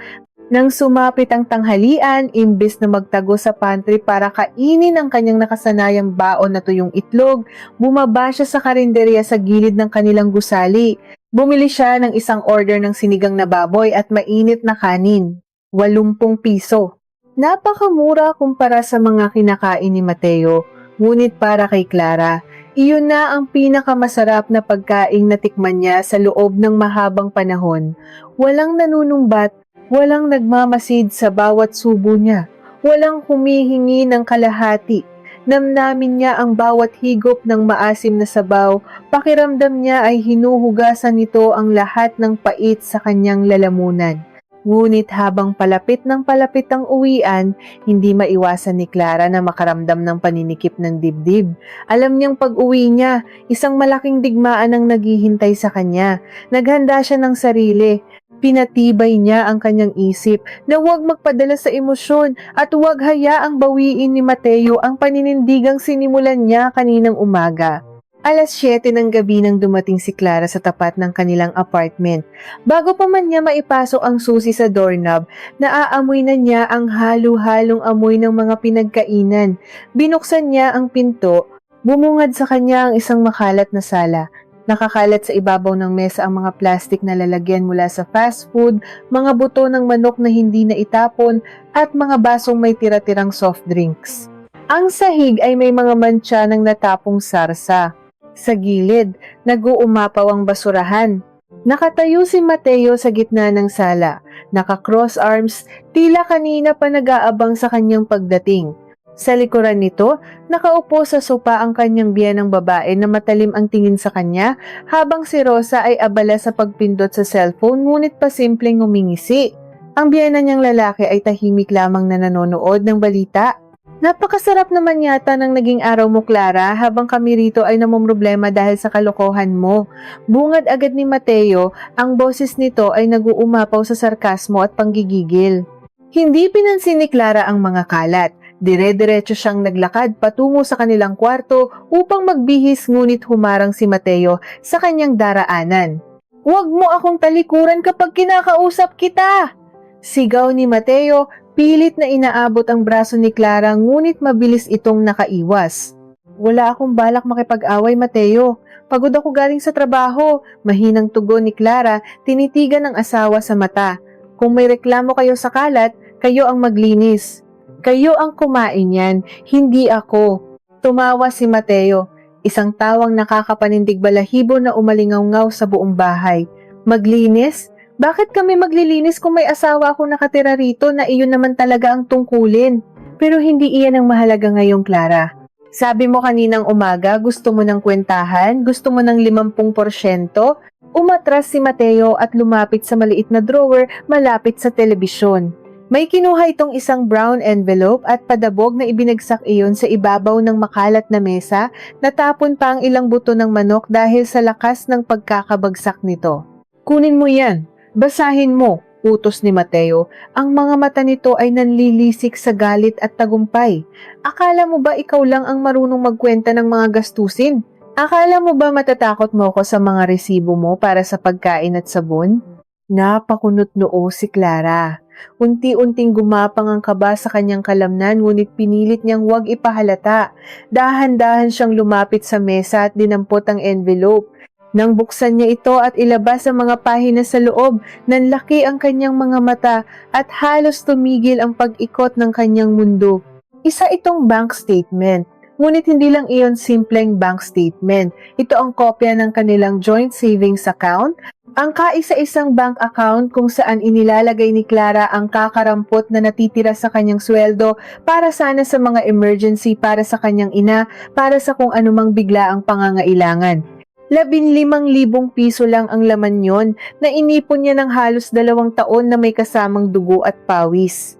Nang sumapit ang tanghalian, imbes na magtago sa pantry para kainin ang kanyang nakasanayang baon na tuyong itlog, bumaba siya sa karinderya sa gilid ng kanilang gusali. Bumili siya ng isang order ng sinigang na baboy at mainit na kanin. 80 piso. Napakamura kumpara sa mga kinakain ni Mateo, ngunit para kay Clara, iyon na ang pinakamasarap na pagkaing natikman niya sa loob ng mahabang panahon. Walang nanunumbat, walang nagmamasid sa bawat subo niya. Walang humihingi ng kalahati. Namnamin niya ang bawat higop ng maasim na sabaw. Pakiramdam niya ay hinuhugasan nito ang lahat ng pait sa kanyang lalamunan. Ngunit habang palapit ng palapit ang uwian, hindi maiwasan ni Clara na makaramdam ng paninikip ng dibdib. Alam niyang pag-uwi niya, isang malaking digmaan ang naghihintay sa kanya. Naghanda siya ng sarili. Pinatibay niya ang kanyang isip na huwag magpadala sa emosyon at huwag hayaang bawiin ni Mateo ang paninindigang sinimulan niya kaninang umaga. 7:00 ng gabi nang dumating si Clara sa tapat ng kanilang apartment. Bago pa man niya maipasok ang susi sa doorknob, naaamoy na niya ang halo-halong amoy ng mga pinagkainan. Binuksan niya ang pinto, bumungad sa kanya ang isang makalat na sala. Nakakalat sa ibabaw ng mesa ang mga plastik na lalagyan mula sa fast food, mga buto ng manok na hindi na itapon, at mga basong may tira-tirang soft drinks. Ang sahig ay may mga mantsa ng natapong sarsa. Sa gilid, nag-uumapaw ang basurahan. Nakatayo si Mateo sa gitna ng sala. Naka-cross arms, tila kanina pa nag-aabang sa kanyang pagdating. Sa likuran nito, nakaupo sa sopa ang kanyang biyenang babae na matalim ang tingin sa kanya habang si Rosa ay abala sa pagpindot sa cellphone ngunit pasimpleng ngumingisi. Ang biyena niyang lalaki ay tahimik lamang na nanonood ng balita. Napakasarap naman yata ng naging araw mo, Clara, habang kami rito ay namumroblema dahil sa kalokohan mo. Bungad agad ni Mateo, ang boses nito ay nag-uumapaw sa sarkasmo at panggigigil. Hindi pinansin ni Clara ang mga kalat. Dire-diretso siyang naglakad patungo sa kanilang kwarto upang magbihis ngunit humarang si Mateo sa kanyang daraanan. "Huwag mo akong talikuran kapag kinakausap kita!" Sigaw ni Mateo, pilit na inaabot ang braso ni Clara ngunit mabilis itong nakaiwas. "Wala akong balak makipag-away, Mateo. Pagod ako galing sa trabaho." Mahinang tugon ni Clara, tinitigan ng asawa sa mata. "Kung may reklamo kayo sa kalat, kayo ang maglinis. Kayo ang kumain yan, hindi ako." Tumawa si Mateo, isang tawang nakakapanindig balahibo na umalingaw-ngaw sa buong bahay. "Maglinis? Bakit kami maglilinis kung may asawa akong nakatira rito na iyon naman talaga ang tungkulin?" Pero hindi iyan ang mahalaga ngayong, Clara. Sabi mo kaninang umaga, gusto mo ng kwentahan, gusto mo ng 50%? Umatras si Mateo at lumapit sa maliit na drawer malapit sa telebisyon. May kinuha itong isang brown envelope at padabog na ibinagsak iyon sa ibabaw ng makalat na mesa, natapon pa ang ilang buto ng manok dahil sa lakas ng pagkakabagsak nito. "Kunin mo yan, basahin mo," utos ni Mateo. Ang mga mata nito ay nanlilisik sa galit at tagumpay. "Akala mo ba ikaw lang ang marunong magkwenta ng mga gastusin? Akala mo ba matatakot mo ko sa mga resibo mo para sa pagkain at sabon?" Napakunot noo si Clara. Unti-unting gumapang ang kaba sa kanyang kalamnan ngunit pinilit niyang huwag ipahalata. Dahan-dahan siyang lumapit sa mesa at dinampot ang envelope. Nang buksan niya ito at ilabas ang mga pahina sa loob, nanlaki ang kanyang mga mata at halos tumigil ang pag-ikot ng kanyang mundo. Isa itong bank statement. Ngunit hindi lang iyon simpleng bank statement. Ito ang kopya ng kanilang joint savings account, ang kaisa-isang bank account kung saan inilalagay ni Clara ang kakarampot na natitira sa kanyang sweldo para sana sa mga emergency, para sa kanyang ina, para sa kung anumang bigla ang pangangailangan. 15,000 piso lang ang laman yon na inipon niya ng halos 2 taon na may kasamang dugo at pawis.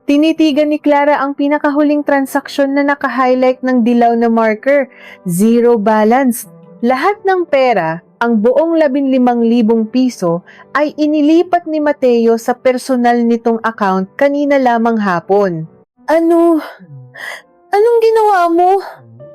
Tinitigan ni Clara ang pinakahuling transaksyon na naka-highlight ng dilaw na marker, zero balance. Lahat ng pera, ang buong 15,000 piso, ay inilipat ni Mateo sa personal nitong account kanina lamang hapon. Anong ginawa mo?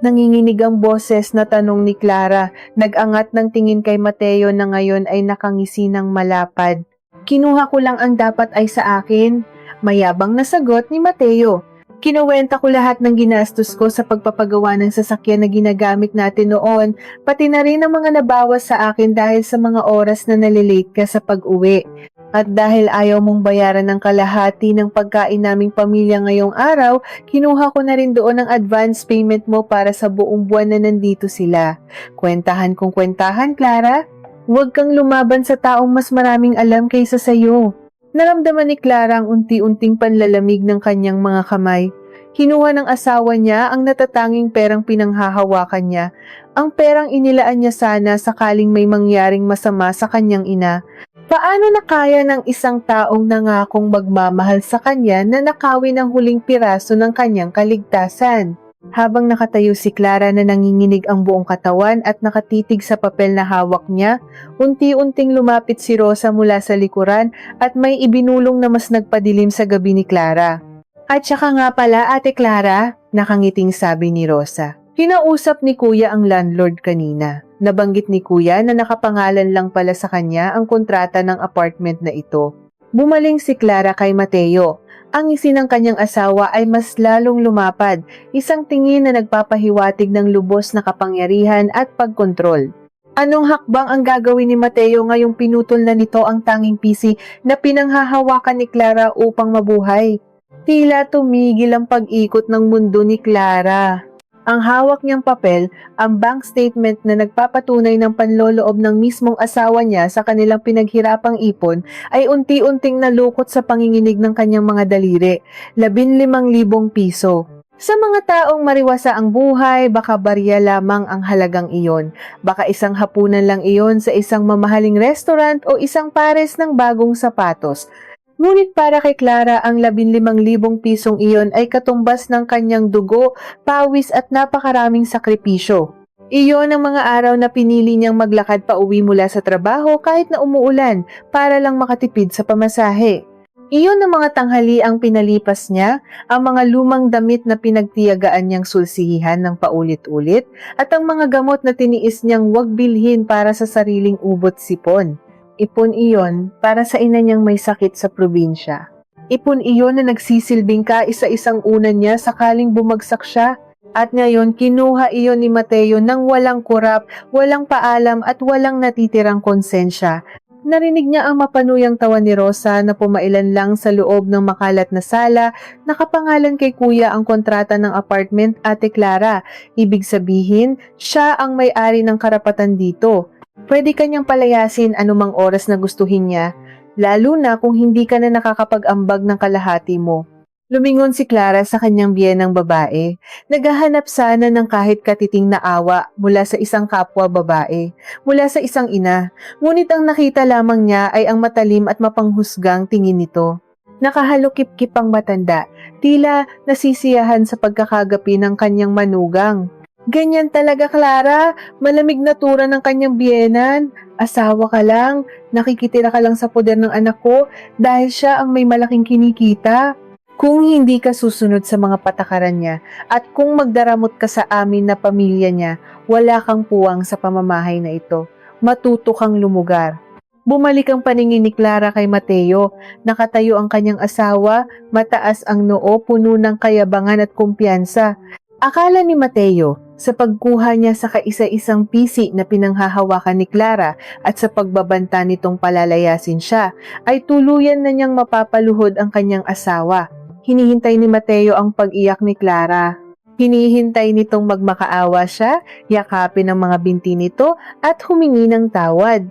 Nanginginig ang boses na tanong ni Clara. Nag-angat ng tingin kay Mateo na ngayon ay nakangisi ng malapad. Kinuha ko lang ang dapat ay sa akin. Mayabang na sagot ni Mateo. Kinuwenta ko lahat ng ginastos ko sa pagpapagawa ng sasakyan na ginagamit natin noon, pati na rin ang mga nabawas sa akin dahil sa mga oras na nalilate ka sa pag-uwi. At dahil ayaw mong bayaran ng kalahati ng pagkain naming pamilya ngayong araw, kinuha ko na rin doon ang advance payment mo para sa buong buwan na nandito sila. Kwentahan kung kwentahan, Clara. Huwag kang lumaban sa taong mas maraming alam kaysa sayo. Naramdaman ni Clara ang unti-unting panlalamig ng kanyang mga kamay. Kinuha ng asawa niya ang natatanging perang pinanghahawakan niya, ang perang inilaan niya sana sakaling may mangyaring masama sa kanyang ina. Paano nakaya ng isang taong nangakong magmamahal sa kanya na nakawin ang huling piraso ng kanyang kaligtasan? Habang nakatayo si Clara na nanginginig ang buong katawan at nakatitig sa papel na hawak niya, unti-unting lumapit si Rosa mula sa likuran at may ibinulong na mas nagpadilim sa gabi ni Clara. At saka nga pala, Ate Clara, nakangiting sabi ni Rosa. Kinausap ni Kuya ang landlord kanina. Nabanggit ni Kuya na nakapangalan lang pala sa kanya ang kontrata ng apartment na ito. Bumaling si Clara kay Mateo. Ang ngisi ng kanyang asawa ay mas lalong lumapad, isang tingin na nagpapahiwatig ng lubos na kapangyarihan at pagkontrol. Anong hakbang ang gagawin ni Mateo ngayong pinutol na nito ang tanging PC na pinanghahawakan ni Clara upang mabuhay? Tila tumigil ang pag-ikot ng mundo ni Clara. Ang hawak niyang papel, ang bank statement na nagpapatunay ng panloloob ng mismong asawa niya sa kanilang pinaghirapang ipon ay unti-unting nalukot sa panginginig ng kanyang mga daliri, 15,000 piso. Sa mga taong mariwasa ang buhay, baka barya lamang ang halagang iyon. Baka isang hapunan lang iyon sa isang mamahaling restaurant o isang pares ng bagong sapatos. Ngunit para kay Clara, ang 15,000 pisong iyon ay katumbas ng kanyang dugo, pawis at napakaraming sakripisyo. Iyon ang mga araw na pinili niyang maglakad pa uwi mula sa trabaho kahit na umuulan para lang makatipid sa pamasahe. Iyon ang mga tanghali ang pinalipas niya, ang mga lumang damit na pinagtiyagaan niyang sulsihihan ng paulit-ulit at ang mga gamot na tiniis niyang wag bilhin para sa sariling ubot sipon. Ipon iyon para sa ina niyang may sakit sa probinsya. Ipon iyon na nagsisilbing kaisa-isang unan niya sakaling bumagsak siya. At ngayon kinuha iyon ni Mateo nang walang kurap, walang paalam at walang natitirang konsensya. Narinig niya ang mapanuyang tawa ni Rosa na pumailan lang sa loob ng makalat na sala. Nakapangalan kay Kuya ang kontrata ng apartment, Ate Clara. Ibig sabihin, siya ang may-ari ng karapatan dito. Pwede kanyang palayasin anumang oras na gustuhin niya, lalo na kung hindi ka na nakakapag-ambag ng kalahati mo. Lumingon si Clara sa kanyang biyenang babae. Naghahanap sana ng kahit katiting na awa mula sa isang kapwa babae, mula sa isang ina. Ngunit ang nakita lamang niya ay ang matalim at mapanghusgang tingin nito. Nakahalukip-kip ang matanda, tila nasisiyahan sa pagkakagapi ng kanyang manugang. Ganyan talaga, Clara. Malamig na tura ng kanyang biyenan. Asawa ka lang, nakikitira ka lang sa poder ng anak ko dahil siya ang may malaking kinikita. Kung hindi ka susunod sa mga patakaran niya at kung magdaramot ka sa amin na pamilya niya, wala kang puwang sa pamamahay na ito. Matuto kang lumugar. Bumalik ang paningin ni Clara kay Mateo. Nakatayo ang kanyang asawa, mataas ang noo, puno ng kayabangan at kumpiyansa. Akala ni Mateo, sa pagkuha niya sa kaisa-isang pisi na pinanghahawakan ni Clara at sa pagbabanta nitong palalayasin siya, ay tuluyan na niyang mapapaluhod ang kanyang asawa. Hinihintay ni Mateo ang pag-iyak ni Clara. Hinihintay nitong magmakaawa siya, yakapin ang mga binti nito at humingi ng tawad.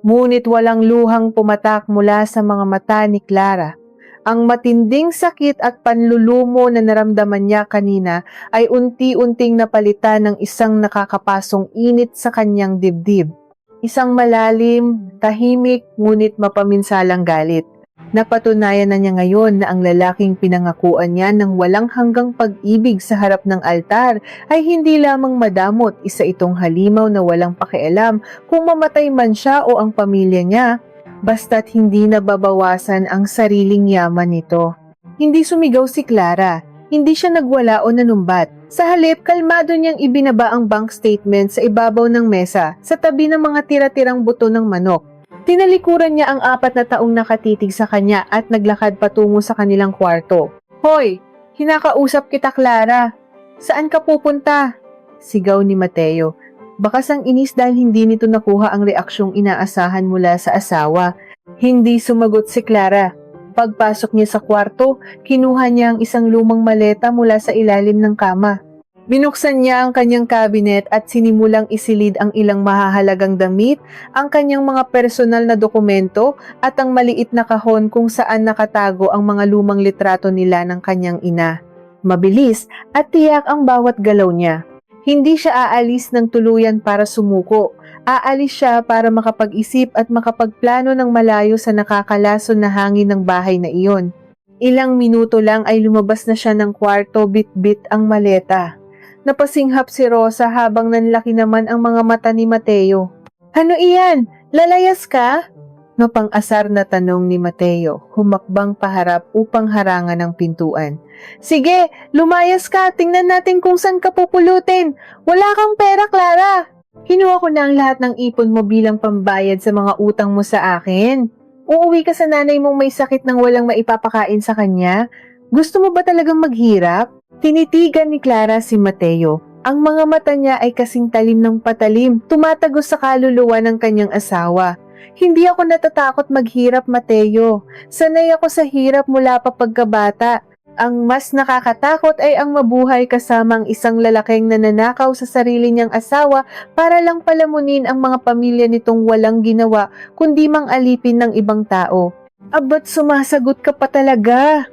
Ngunit walang luhang pumatak mula sa mga mata ni Clara. Ang matinding sakit at panlulumo na naramdaman niya kanina ay unti-unting napalitan ng isang nakakapasong init sa kanyang dibdib. Isang malalim, tahimik, ngunit mapaminsalang galit. Napatunayan na niya ngayon na ang lalaking pinangakuan niya ng walang hanggang pag-ibig sa harap ng altar ay hindi lamang madamot, isa itong halimaw na walang pakialam kung mamatay man siya o ang pamilya niya, basta't hindi nababawasan ang sariling yaman nito. Hindi sumigaw si Clara, hindi siya nagwala o nanumbat. Sa halip, kalmado niyang ibinaba ang bank statement sa ibabaw ng mesa sa tabi ng mga tira-tirang buto ng manok. Tinalikuran niya ang 4 na taong nakatitig sa kanya at naglakad patungo sa kanilang kwarto. "Hoy, kinakausap kita, Clara. Saan ka pupunta?" Sigaw ni Mateo. Bakas ang inis dahil hindi nito nakuha ang reaksyong inaasahan mula sa asawa. Hindi sumagot si Clara. Pagpasok niya sa kwarto, kinuha niya ang isang lumang maleta mula sa ilalim ng kama. Binuksan niya ang kanyang cabinet at sinimulang isilid ang ilang mahahalagang damit, ang kanyang mga personal na dokumento at ang maliit na kahon kung saan nakatago ang mga lumang litrato nila ng kanyang ina. Mabilis at tiyak ang bawat galaw niya. Hindi siya aalis ng tuluyan para sumuko. Aalis siya para makapag-isip at makapagplano ng malayo sa nakakalason na hangin ng bahay na iyon. Ilang minuto lang ay lumabas na siya ng kwarto, bit-bit ang maleta. Napasinghap si Rosa habang nanlaki naman ang mga mata ni Mateo. "Ano iyan? Lalayas ka?" Mapang-asar na tanong ni Mateo, humakbang paharap upang harangan ang pintuan. "Sige, lumayas ka. Tingnan natin kung saan ka pupulutin. Wala kang pera, Clara. Kinuha ko na ang lahat ng ipon mo bilang pambayad sa mga utang mo sa akin. Uuwi ka sa nanay mong may sakit nang walang maipapakain sa kanya? Gusto mo ba talagang maghirap?" Tinitigan ni Clara si Mateo. Ang mga mata niya ay kasing talim ng patalim, tumatagos sa kaluluwa ng kanyang asawa. "Hindi ako natatakot maghirap, Mateo. Sanay ako sa hirap mula pa pagkabata. Ang mas nakakatakot ay ang mabuhay kasama ang isang lalaking nananakaw sa sarili niyang asawa para lang palamunin ang mga pamilya nitong walang ginawa kundi mang alipin ng ibang tao." "Aba't sumasagot ka pa talaga?"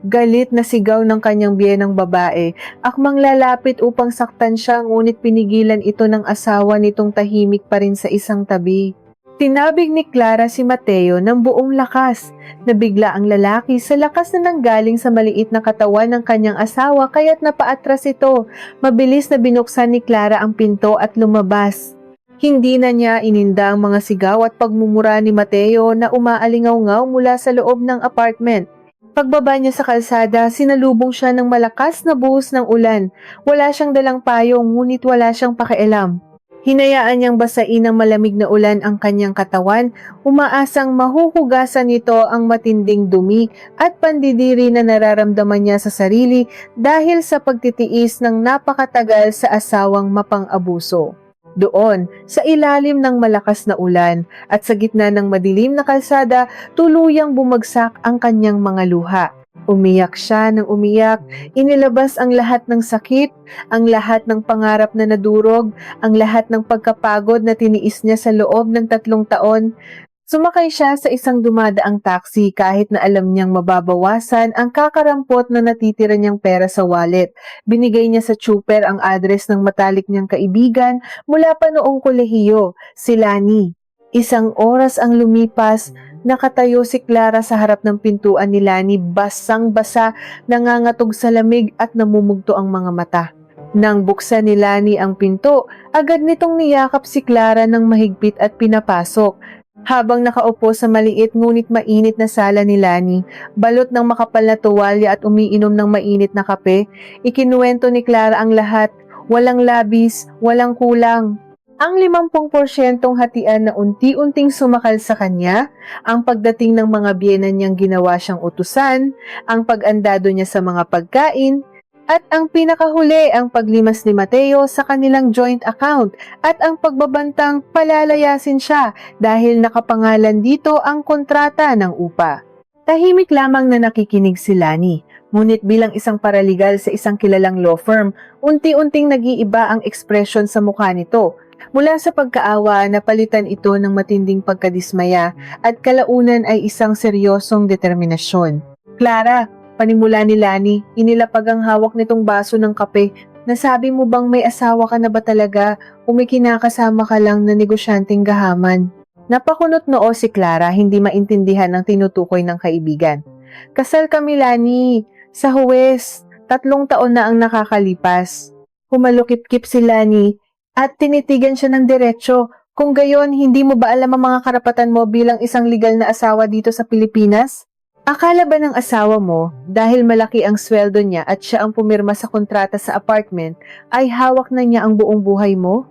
Galit na sigaw ng kanyang biyenang babae, akmang lalapit upang saktan siya ngunit pinigilan ito ng asawa nitong tahimik pa rin sa isang tabi. Tinabig ni Clara si Mateo ng buong lakas. Nabigla ang lalaki sa lakas na nanggaling sa maliit na katawan ng kanyang asawa kaya't napaatras ito. Mabilis na binuksan ni Clara ang pinto at lumabas. Hindi na niya ininda ang mga sigaw at pagmumura ni Mateo na umaalingaw-ngaw mula sa loob ng apartment. Pagbaba niya sa kalsada, sinalubong siya ng malakas na buhos ng ulan. Wala siyang dalang payong, ngunit wala siyang pakialam. Hinayaan niyang basain ng malamig na ulan ang kanyang katawan, umaasang mahuhugasan nito ang matinding dumi at pandidiri na nararamdaman niya sa sarili dahil sa pagtitiis ng napakatagal sa asawang mapang-abuso. Doon, sa ilalim ng malakas na ulan at sa gitna ng madilim na kalsada, tuluyang bumagsak ang kanyang mga luha. Umiyak siya ng umiyak, inilabas ang lahat ng sakit, ang lahat ng pangarap na nadurog, ang lahat ng pagkapagod na tiniis niya sa loob ng 3 taon. Sumakay siya sa isang dumadaang taxi kahit na alam niyang mababawasan ang kakarampot na natitira niyang pera sa wallet. Binigay niya sa chuper ang address ng matalik niyang kaibigan mula pa noong kolehiyo, si Lani. 1 oras ang lumipas, nakatayo si Clara sa harap ng pintuan ni Lani, basang-basa, nangangatog sa lamig at namumugto ang mga mata. Nang buksan ni Lani ang pinto, agad nitong niyakap si Clara ng mahigpit at pinapasok. Habang nakaupo sa maliit ngunit mainit na sala ni Lani, balot ng makapal na tuwalya at umiinom ng mainit na kape, ikinuwento ni Clara ang lahat, walang labis, walang kulang. Ang 50% hatian na unti-unting sumakal sa kanya, ang pagdating ng mga biyenan niyang ginawa siyang utusan, ang pag-andado niya sa mga pagkain, at ang pinakahuli ang paglimas ni Mateo sa kanilang joint account at ang pagbabantang palalayasin siya dahil nakapangalan dito ang kontrata ng upa. Tahimik lamang na nakikinig si Lani, ngunit bilang isang paralegal sa isang kilalang law firm, unti-unting nag-iiba ang ekspresyon sa mukha nito. Mula sa pagkaawa, napalitan ito ng matinding pagkadismaya at kalaunan ay isang seryosong determinasyon. Clara, panimula ni Lani, inilapag ang hawak nitong baso ng kape. Nasabi mo bang may asawa ka na ba talaga o may kinakasama ka lang na negosyanteng gahaman? Napakunot noo si Clara, hindi maintindihan ang tinutukoy ng kaibigan. Kasal kami, Lani, sa huwes. 3 taon na ang nakakalipas. Humalukip-kip si Lani at tinitigan siya ng diretsyo. Kung gayon, hindi mo ba alam ang mga karapatan mo bilang isang legal na asawa dito sa Pilipinas? Akala ba ng asawa mo, dahil malaki ang sweldo niya at siya ang pumirma sa kontrata sa apartment, ay hawak na niya ang buong buhay mo?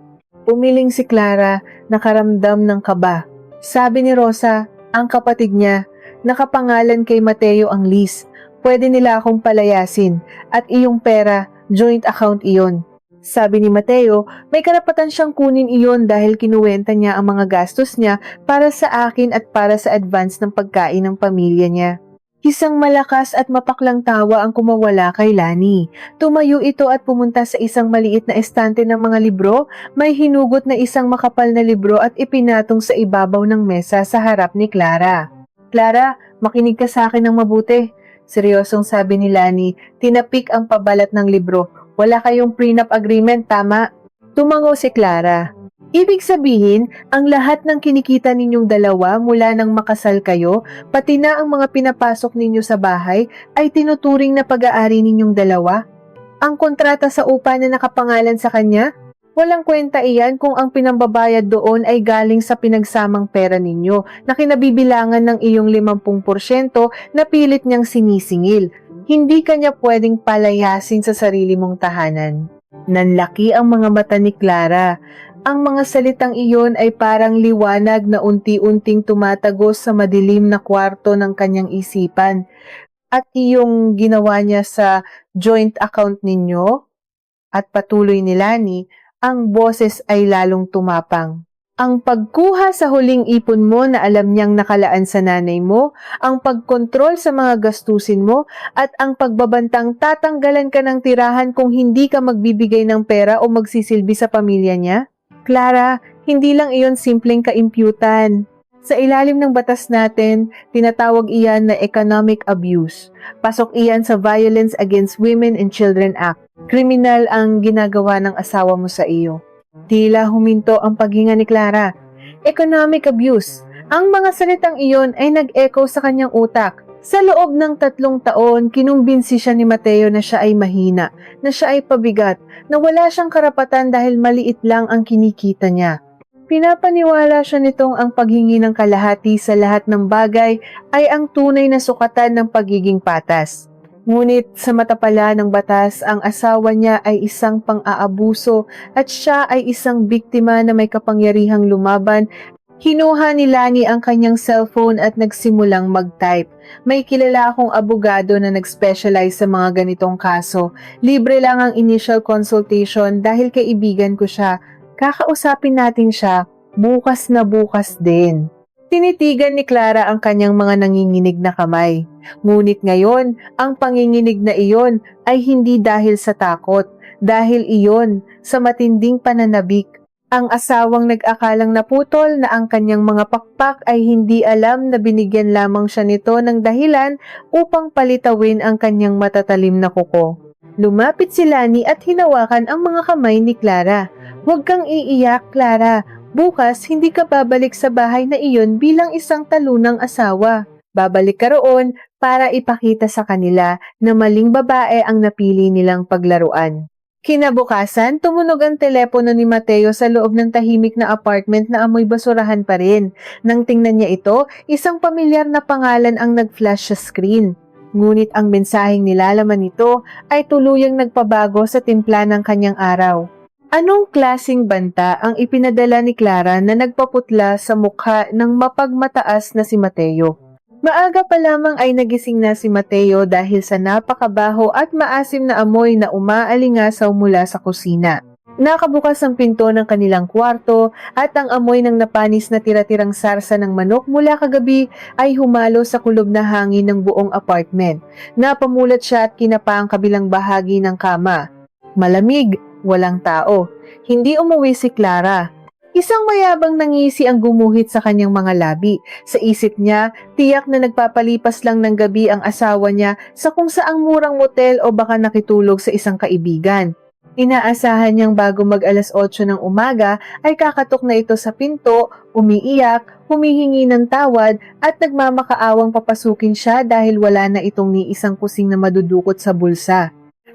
Umiling si Clara, nakaramdam ng kaba. Sabi ni Rosa, ang kapatid niya, nakapangalan kay Mateo ang lease. Pwede nila akong palayasin at iyong pera, joint account iyon. Sabi ni Mateo, may karapatan siyang kunin iyon dahil kinuwenta niya ang mga gastos niya para sa akin at para sa advance ng pagkain ng pamilya niya. Isang malakas at mapaklang tawa ang kumawala kay Lani. Tumayo ito at pumunta sa isang maliit na estante ng mga libro. May hinugot na isang makapal na libro at ipinatong sa ibabaw ng mesa sa harap ni Clara. Clara, makinig ka sa akin ng mabuti. Seryosong sabi ni Lani, tinapik ang pabalat ng libro. Wala kayong prenup agreement, tama? Tumango si Clara. Ibig sabihin, ang lahat ng kinikita ninyong dalawa mula nang makasal kayo, pati na ang mga pinapasok ninyo sa bahay, ay tinuturing na pag-aari ninyong dalawa? Ang kontrata sa upa na nakapangalan sa kanya? Walang kwenta iyan kung ang pinambabayad doon ay galing sa pinagsamang pera ninyo na kinabibilangan ng iyong 50% na pilit niyang sinisingil. Hindi kanya pwedeng palayasin sa sarili mong tahanan. Nanlaki ang mga mata ni Clara. Ang mga salitang iyon ay parang liwanag na unti-unting tumatagos sa madilim na kwarto ng kanyang isipan. At iyong ginawa niya sa joint account ninyo? At patuloy ni Lani, ang boses ay lalong tumapang. Ang pagkuha sa huling ipon mo na alam niyang nakalaan sa nanay mo, ang pagkontrol sa mga gastusin mo, at ang pagbabantang tatanggalan ka ng tirahan kung hindi ka magbibigay ng pera o magsisilbi sa pamilya niya? Clara, hindi lang iyon simpleng kaimpyutan. Sa ilalim ng batas natin, tinatawag iyan na economic abuse. Pasok iyan sa Violence Against Women and Children Act. Kriminal ang ginagawa ng asawa mo sa iyo. Tila huminto ang paghinga ni Clara. Economic abuse. Ang mga salitang iyon ay nag-echo sa kanyang utak. Sa loob ng 3 taon, kinumbinsi siya ni Mateo na siya ay mahina, na siya ay pabigat, na wala siyang karapatan dahil maliit lang ang kinikita niya. Pinapaniwala siya nitong ang paghingi ng kalahati sa lahat ng bagay ay ang tunay na sukatan ng pagiging patas. Ngunit sa mata pala ng batas, ang asawa niya ay isang pang-aabuso at siya ay isang biktima na may kapangyarihang lumaban. Kinuha ni Lani ang kanyang cellphone at nagsimulang mag-type. May kilala akong abogado na nag-specialize sa mga ganitong kaso. Libre lang ang initial consultation dahil kaibigan ko siya. Kakausapin natin siya bukas na bukas din. Tinitigan ni Clara ang kanyang mga nanginginig na kamay. Ngunit ngayon, ang panginginig na iyon ay hindi dahil sa takot, dahil iyon sa matinding pananabik. Ang asawang nag-akalang naputol na ang kanyang mga pakpak ay hindi alam na binigyan lamang siya nito ng dahilan upang palitawin ang kanyang matatalim na kuko. Lumapit si Lani at hinawakan ang mga kamay ni Clara. Huwag kang iiyak, Clara. Bukas, hindi ka babalik sa bahay na iyon bilang isang talunang asawa. Babalik ka roon para ipakita sa kanila na maling babae ang napili nilang paglaruan. Kinabukasan, tumunog ang telepono ni Mateo sa loob ng tahimik na apartment na amoy basurahan pa rin. Nang tingnan niya ito, isang pamilyar na pangalan ang nag-flash sa screen. Ngunit ang mensaheng nilalaman nito ay tuluyang nagpabago sa timpla ng kanyang araw. Anong klasing banta ang ipinadala ni Clara na nagpaputla sa mukha ng mapagmataas na si Mateo? Maaga pa lamang ay nagising na si Mateo dahil sa napakabaho at maasim na amoy na umaalingasaw mula sa kusina. Nakabukas ang pinto ng kanilang kwarto at ang amoy ng napanis na tira-tirang sarsa ng manok mula kagabi ay humalo sa kulob na hangin ng buong apartment. Napamulat siya at kinapa ang kabilang bahagi ng kama. Malamig, walang tao. Hindi umuwi si Clara. Isang mayabang nangisi ang gumuhit sa kanyang mga labi. Sa isip niya, tiyak na nagpapalipas lang ng gabi ang asawa niya sa kung saang murang motel o baka nakitulog sa isang kaibigan. Inaasahan niyang bago mag alas 8 ng umaga ay kakatok na ito sa pinto, umiiyak, humihingi ng tawad at nagmamakaawang papasukin siya dahil wala na itong ni isang kusing na madudukot sa bulsa.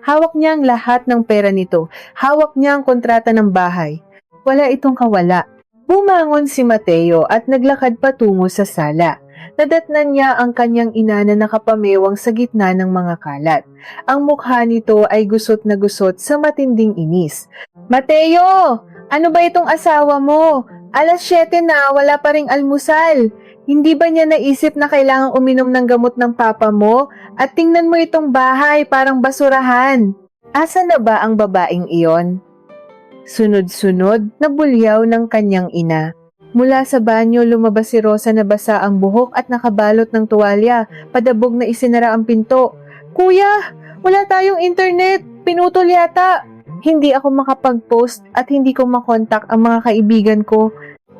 Hawak niya ang lahat ng pera nito, hawak niya ang kontrata ng bahay. Wala itong kawala. Bumangon si Mateo at naglakad patungo sa sala. Nadatnan niya ang kanyang ina na nakapamewang sa gitna ng mga kalat. Ang mukha nito ay gusot na gusot sa matinding inis. Mateo! Ano ba itong asawa mo? Alas 7 na, wala pa ring almusal. Hindi ba niya naisip na kailangang uminom ng gamot ng papa mo? At tingnan mo itong bahay, parang basurahan. Asa na ba ang babaeng iyon? Sunod-sunod na bulyaw ng kanyang ina. Mula sa banyo, lumabas si Rosa na basa ang buhok at nakabalot ng tuwalya. Padabog na isinara ang pinto. Kuya, wala tayong internet. Pinutol yata. Hindi ako makapag-post at hindi ko makontak ang mga kaibigan ko.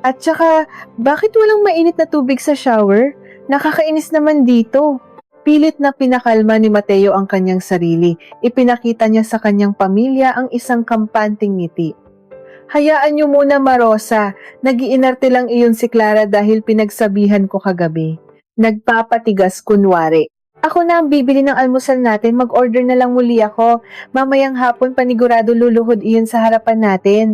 At saka, bakit walang mainit na tubig sa shower? Nakakainis naman dito. Pilit na pinakalma ni Mateo ang kanyang sarili. Ipinakita niya sa kanyang pamilya ang isang kampanting ngiti. Hayaan niyo muna, Marosa. Nag-iinarte lang iyon si Clara dahil pinagsabihan ko kagabi. Nagpapatigas kunwari. Ako na ang bibili ng almusal natin, mag-order na lang muli ako. Mamayang hapon panigurado luluhod iyon sa harapan natin.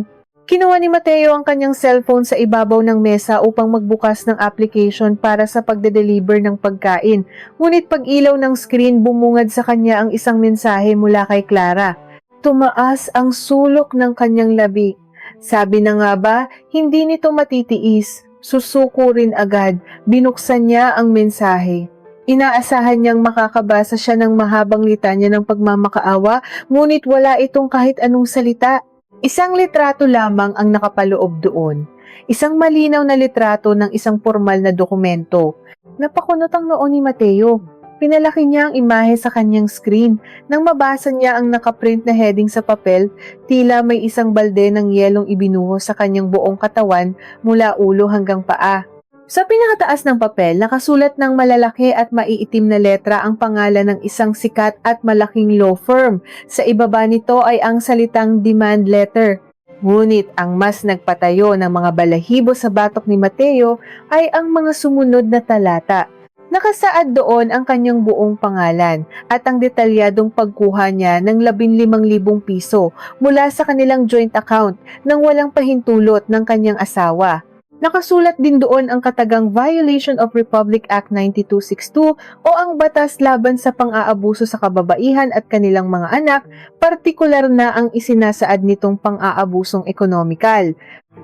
Kinuha ni Mateo ang kanyang cellphone sa ibabaw ng mesa upang magbukas ng application para sa pagde-deliver ng pagkain. Ngunit pag ilaw ng screen, bumungad sa kanya ang isang mensahe mula kay Clara. Tumaas ang sulok ng kanyang labi. Sabi na nga ba, hindi nito matitiis. Susuko rin agad. Binuksan niya ang mensahe. Inaasahan niyang makakabasa siya ng mahabang litanya ng pagmamakaawa, ngunit wala itong kahit anong salita. Isang litrato lamang ang nakapaloob doon. Isang malinaw na litrato ng isang formal na dokumento. Napakunot ang noo ni Mateo. Pinalaki niya ang imahe sa kanyang screen. Nang mabasa niya ang nakaprint na heading sa papel, tila may isang balde ng yelong ibinuho sa kanyang buong katawan mula ulo hanggang paa. Sa pinakataas ng papel, nakasulat ng malalaki at maiitim na letra ang pangalan ng isang sikat at malaking law firm. Sa ibaba nito ay ang salitang demand letter. Ngunit ang mas nagpatayo ng mga balahibo sa batok ni Mateo ay ang mga sumunod na talata. Nakasaad doon ang kanyang buong pangalan at ang detalyadong pagkuha niya ng 15,000 piso mula sa kanilang joint account nang walang pahintulot ng kanyang asawa. Nakasulat din doon ang katagang Violation of Republic Act 9262 o ang batas laban sa pang-aabuso sa kababaihan at kanilang mga anak, partikular na ang isinasaad nitong pang-aabusong ekonomikal.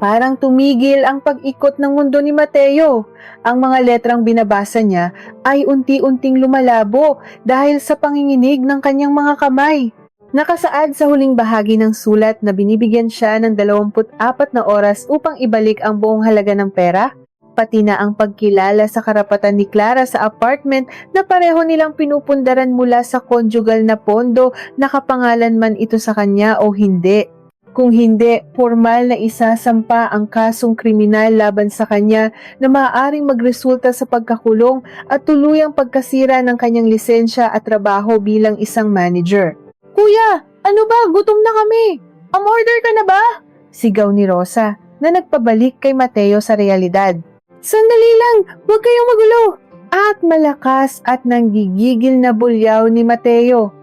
Parang tumigil ang pag-ikot ng mundo ni Mateo. Ang mga letrang binabasa niya ay unti-unting lumalabo dahil sa panginginig ng kanyang mga kamay. Nakasaad sa huling bahagi ng sulat na binibigyan siya ng 24 na oras upang ibalik ang buong halaga ng pera, pati na ang pagkilala sa karapatan ni Clara sa apartment na pareho nilang pinupundaran mula sa conjugal na pondo, nakapangalan man ito sa kanya o hindi. Kung hindi, formal na isasampa ang kasong kriminal laban sa kanya na maaaring magresulta sa pagkakulong at tuluyang pagkasira ng kanyang lisensya at trabaho bilang isang manager. Kuya, ano ba? Gutom na kami. Order ka na ba? Sigaw ni Rosa na nagpabalik kay Mateo sa realidad. Sandali lang, huwag kayong magulo. At malakas at nanggigigil na bulyaw ni Mateo.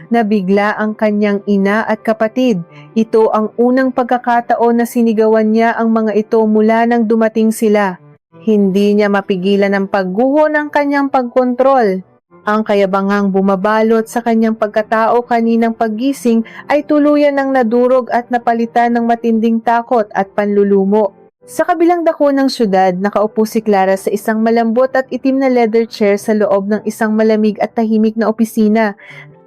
Nabigla ang kanyang ina at kapatid. Ito ang unang pagkakataon na sinigawan niya ang mga ito mula nang dumating sila. Hindi niya mapigilan ang pagguho ng kanyang pagkontrol. Ang kayabangang bumabalot sa kanyang pagkatao kaninang paggising ay tuluyan ng nadurog at napalitan ng matinding takot at panlulumo. Sa kabilang dako ng syudad, nakaupo si Clara sa isang malambot at itim na leather chair sa loob ng isang malamig at tahimik na opisina.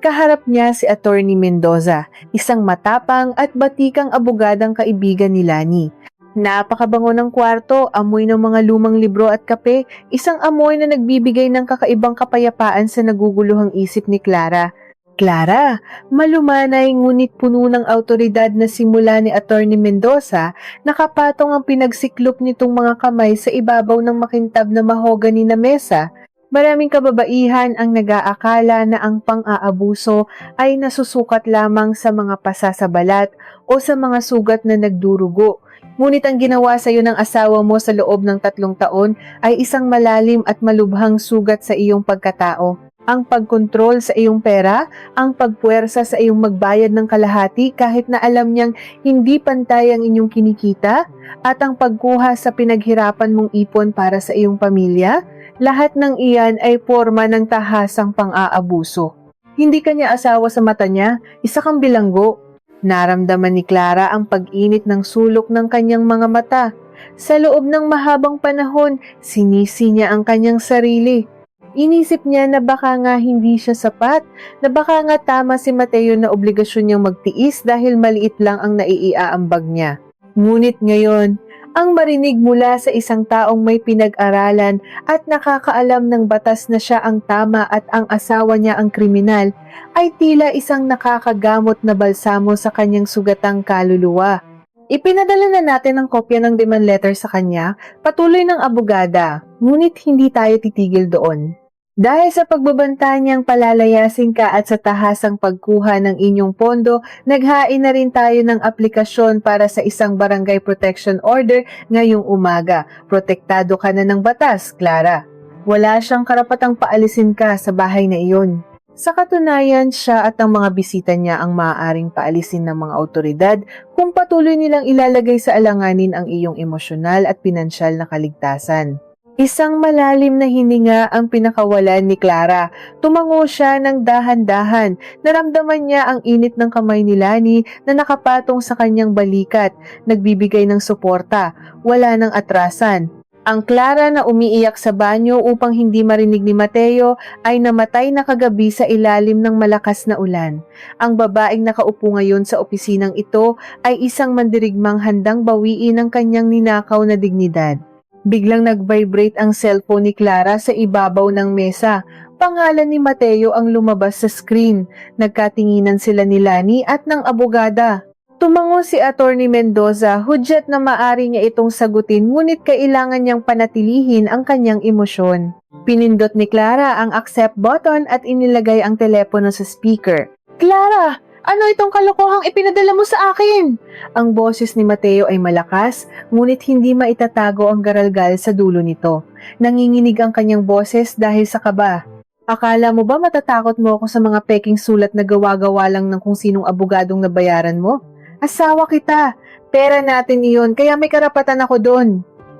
Kaharap niya si Attorney Mendoza, isang matapang at batikang abogadang kaibigan ni Lani. Napakabango ng kwarto, amoy ng mga lumang libro at kape, isang amoy na nagbibigay ng kakaibang kapayapaan sa naguguluhang isip ni Clara. Clara, malumanay ngunit puno ng awtoridad na simula ni Attorney Mendoza, nakapatong ang pinagsiklop nitong mga kamay sa ibabaw ng makintab na mahogany na mesa. Maraming kababaihan ang nag-aakala na ang pang-aabuso ay nasusukat lamang sa mga pasa sa balat o sa mga sugat na nagdurugo. Ngunit ang ginawa sa iyo ng asawa mo sa loob ng 3 taon ay isang malalim at malubhang sugat sa iyong pagkatao. Ang pagkontrol sa iyong pera, ang pagpuwersa sa iyong magbayad ng kalahati kahit na alam niyang hindi pantay ang inyong kinikita, at ang pagkuha sa pinaghirapan mong ipon para sa iyong pamilya, lahat ng iyan ay forma ng tahasang pang-aabuso. Hindi ka niya asawa sa mata niya, isa kang bilanggo. Naramdaman ni Clara ang pag-init ng sulok ng kanyang mga mata. Sa loob ng mahabang panahon, sinisi niya ang kanyang sarili. Inisip niya na baka nga hindi siya sapat, na baka nga tama si Mateo na obligasyon niyang magtiis dahil maliit lang ang naiiaambag niya. Ngunit ngayon, ang marinig mula sa isang taong may pinag-aralan at nakakaalam ng batas na siya ang tama at ang asawa niya ang kriminal, ay tila isang nakakagamot na balsamo sa kanyang sugatang kaluluwa. Ipinadala na natin ang kopya ng demand letter sa kanya, patuloy ng abogada, ngunit hindi tayo titigil doon. Dahil sa pagbabanta niyang palalayasin ka at sa tahasang pagkuha ng inyong pondo, naghain na rin tayo ng aplikasyon para sa isang barangay protection order ngayong umaga. Protektado ka na ng batas, Clara. Wala siyang karapatang paalisin ka sa bahay na iyon. Sa katunayan, siya at ang mga bisita niya ang maaaring paalisin ng mga awtoridad kung patuloy nilang ilalagay sa alanganin ang iyong emosyonal at pinansyal na kaligtasan. Isang malalim na hininga ang pinakawalan ni Clara. Tumango siya ng dahan-dahan. Naramdaman niya ang init ng kamay ni Lani na nakapatong sa kanyang balikat, nagbibigay ng suporta, wala ng atrasan. Ang Clara na umiiyak sa banyo upang hindi marinig ni Mateo ay namatay na kagabi sa ilalim ng malakas na ulan. Ang babaeng nakaupo ngayon sa opisinang ito ay isang mandirigmang handang bawiin ang kanyang ninakaw na dignidad. Biglang nag-vibrate ang cellphone ni Clara sa ibabaw ng mesa. Pangalan ni Mateo ang lumabas sa screen. Nagkatinginan sila ni Lani at ng abogada. Tumango si Attorney Mendoza, hudyat na maari niya itong sagutin ngunit kailangan niyang panatilihin ang kanyang emosyon. Pinindot ni Clara ang accept button at inilagay ang telepono sa speaker. Clara! Ano itong kalokohang ipinadala mo sa akin? Ang boses ni Mateo ay malakas, ngunit hindi maitatago ang garalgal sa dulo nito. Nanginginig ang kanyang boses dahil sa kaba. Akala mo ba matatakot mo ako sa mga peking sulat na gawa-gawa lang ng kung sinong abogadong nabayaran mo? Asawa kita. Pera natin iyon, kaya may karapatan ako doon.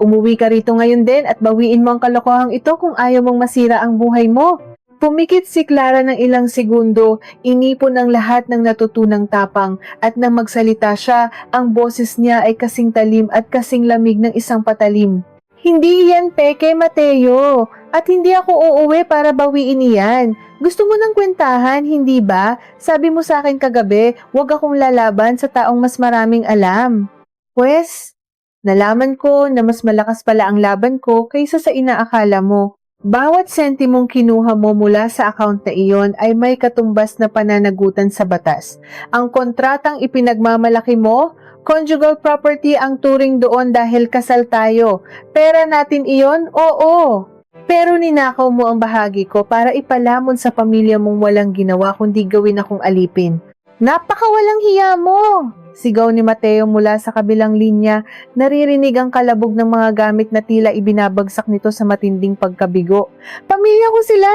Umuwi ka rito ngayon din at bawiin mo ang kalokohang ito kung ayaw mong masira ang buhay mo. Pumikit si Clara ng ilang segundo, inipon ang lahat ng natutunang tapang at nang magsalita siya, ang boses niya ay kasing talim at kasing lamig ng isang patalim. Hindi yan peke, Mateo, at hindi ako uuwi para bawiin iyan. Gusto mo ng kwentahan, hindi ba? Sabi mo sa akin kagabi, huwag akong lalaban sa taong mas maraming alam. Pwes, nalaman ko na mas malakas pala ang laban ko kaysa sa inaakala mo. Bawat sentimong kinuha mo mula sa account na iyon ay may katumbas na pananagutan sa batas. Ang kontratang ipinagmamalaki mo, conjugal property ang turing doon dahil kasal tayo. Pera natin iyon? Oo. Pero ninakaw mo ang bahagi ko para ipalamon sa pamilya mong walang ginawa kundi gawin akong alipin. Napakawalang hiya mo! Sigaw ni Mateo mula sa kabilang linya, naririnig ang kalabog ng mga gamit na tila ibinabagsak nito sa matinding pagkabigo. Pamilya ko sila!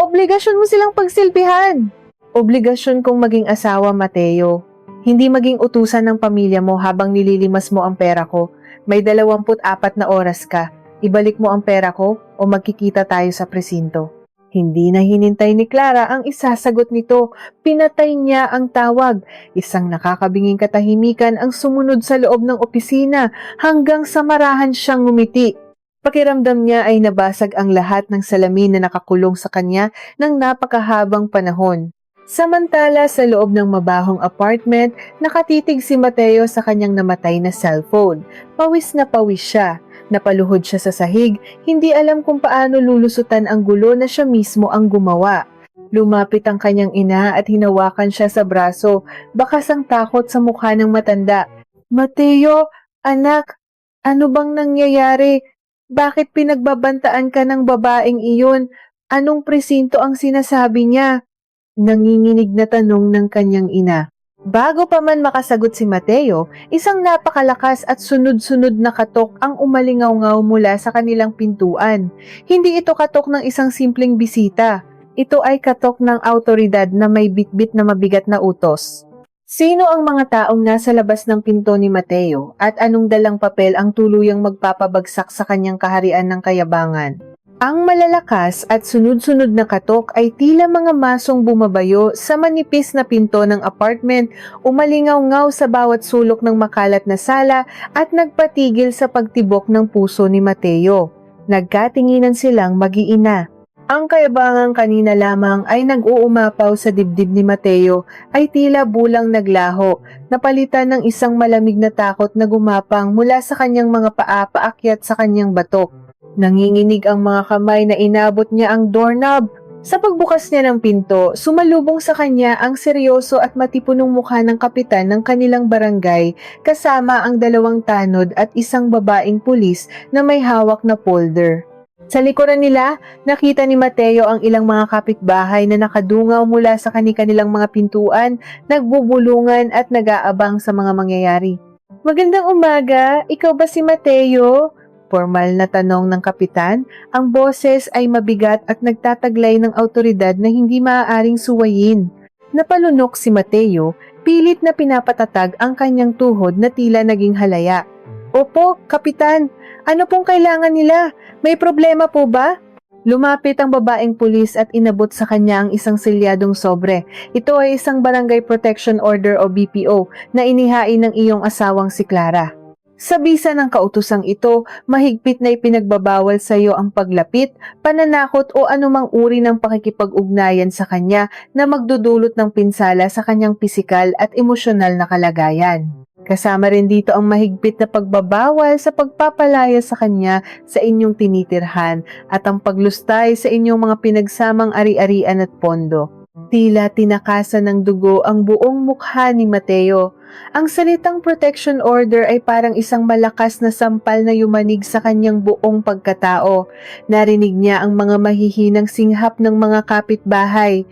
Obligasyon mo silang pagsilbihan! Obligasyon kong maging asawa, Mateo. Hindi maging utusan ng pamilya mo habang nililimas mo ang pera ko. May 24 na oras ka. Ibalik mo ang pera ko o magkikita tayo sa presinto. Hindi na hinintay ni Clara ang isasagot nito. Pinatay niya ang tawag. Isang nakakabinging katahimikan ang sumunod sa loob ng opisina hanggang sa marahan siyang ngumiti. Pakiramdam niya ay nabasag ang lahat ng salamin na nakakulong sa kanya ng napakahabang panahon. Samantala sa loob ng mabahong apartment, nakatitig si Mateo sa kanyang namatay na cellphone. Pawis na pawis siya. Napaluhod siya sa sahig, hindi alam kung paano lulusutan ang gulo na siya mismo ang gumawa. Lumapit ang kanyang ina at hinawakan siya sa braso, bakas ang takot sa mukha ng matanda. Mateo, anak, ano bang nangyayari? Bakit pinagbabantaan ka ng babaeng iyon? Anong presinto ang sinasabi niya? Nanginginig na tanong ng kanyang ina. Bago pa man makasagot si Mateo, isang napakalakas at sunod-sunod na katok ang umalingaw-ngaw mula sa kanilang pintuan. Hindi ito katok ng isang simpleng bisita. Ito ay katok ng awtoridad na may bitbit na mabigat na utos. Sino ang mga taong nasa labas ng pinto ni Mateo at anong dalang papel ang tuluyang magpapabagsak sa kanyang kaharian ng kayabangan? Ang malalakas at sunod-sunod na katok ay tila mga masong bumabayo sa manipis na pinto ng apartment, umalingaw-ngaw sa bawat sulok ng makalat na sala at nagpatigil sa pagtibok ng puso ni Mateo. Nagkatinginan silang mag-iina. Ang kayabangang kanina lamang ay nag-uumapaw sa dibdib ni Mateo ay tila bulang naglaho, napalitan ng isang malamig na takot na gumapang mula sa kanyang mga paa paakyat sa kanyang batok. Nanginginig ang mga kamay na inabot niya ang doorknob. Sa pagbukas niya ng pinto, sumalubong sa kanya ang seryoso at matipunong mukha ng kapitan ng kanilang barangay kasama ang 2 tanod at isang babaeng pulis na may hawak na folder. Sa likuran nila, nakita ni Mateo ang ilang mga kapitbahay na nakadungaw mula sa kanilang mga pintuan, nagbubulungan at nag-aabang sa mga mangyayari. Magandang umaga, ikaw ba si Mateo? Formal na tanong ng kapitan, ang boses ay mabigat at nagtataglay ng awtoridad na hindi maaaring suwayin. Napalunok si Mateo, pilit na pinapatatag ang kanyang tuhod na tila naging halaya. Opo, kapitan, ano pong kailangan nila? May problema po ba? Lumapit ang babaeng pulis at inabot sa kanya ang isang selyadong sobre. Ito ay isang Barangay Protection Order o BPO na inihain ng iyong asawang si Clara. Sa bisa ng kautosang ito, mahigpit na ipinagbabawal sa iyo ang paglapit, pananakot o anumang uri ng pakikipag-ugnayan sa kanya na magdudulot ng pinsala sa kanyang pisikal at emosyonal na kalagayan. Kasama rin dito ang mahigpit na pagbabawal sa pagpapalaya sa kanya sa inyong tinitirhan at ang paglustay sa inyong mga pinagsamang ari-arian at pondo. Tila tinakasan ng dugo ang buong mukha ni Mateo. Ang salitang protection order ay parang isang malakas na sampal na yumanig sa kanyang buong pagkatao. Narinig niya ang mga mahihinang singhap ng mga kapitbahay.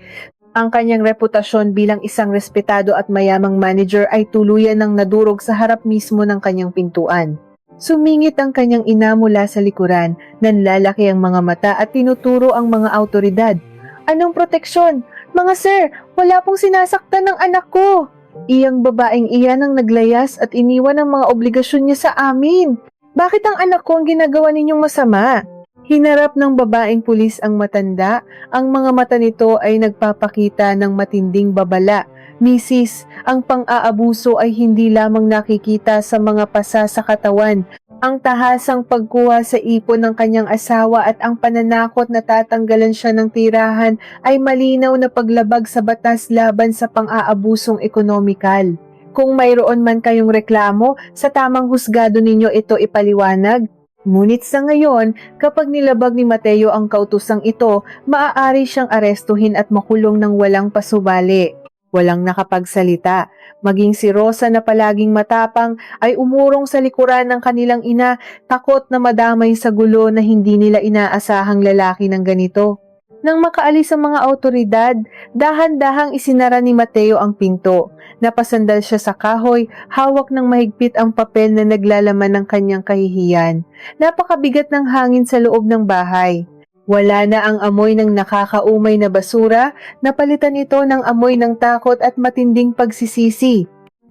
Ang kanyang reputasyon bilang isang respetado at mayamang manager ay tuluyan ng nadurog sa harap mismo ng kanyang pintuan. Sumingit ang kanyang ina mula sa likuran, nanlalaki ang mga mata at tinuturo ang mga awtoridad. Anong proteksyon? Mga sir, wala pong sinasaktan ng anak ko. Iyang babaeng iyan ang naglayas at iniwan ang mga obligasyon niya sa amin. Bakit ang anak ko ang ginagawa ninyong masama? Hinarap ng babaeng pulis ang matanda, ang mga mata nito ay nagpapakita ng matinding babala. Misis, ang pang-aabuso ay hindi lamang nakikita sa mga pasa sa katawan. Ang tahasang pagkuha sa ipon ng kanyang asawa at ang pananakot na tatanggalan siya ng tirahan ay malinaw na paglabag sa batas laban sa pang-aabusong ekonomikal. Kung mayroon man kayong reklamo, sa tamang husgado ninyo ito ipaliwanag. Ngunit sa ngayon, kapag nilabag ni Mateo ang kautosang ito, maaari siyang arestuhin at makulong ng walang pasubali. Walang nakapagsalita. Maging si Rosa na palaging matapang ay umurong sa likuran ng kanilang ina, takot na madamay sa gulo na hindi nila inaasahang lalaki ng ganito. Nang makaalis ang mga awtoridad, dahan-dahang isinara ni Mateo ang pinto. Napasandal siya sa kahoy, hawak ng mahigpit ang papel na naglalaman ng kanyang kahihiyan. Napakabigat ng hangin sa loob ng bahay. Wala na ang amoy ng nakakaumay na basura, napalitan ito ng amoy ng takot at matinding pagsisisi.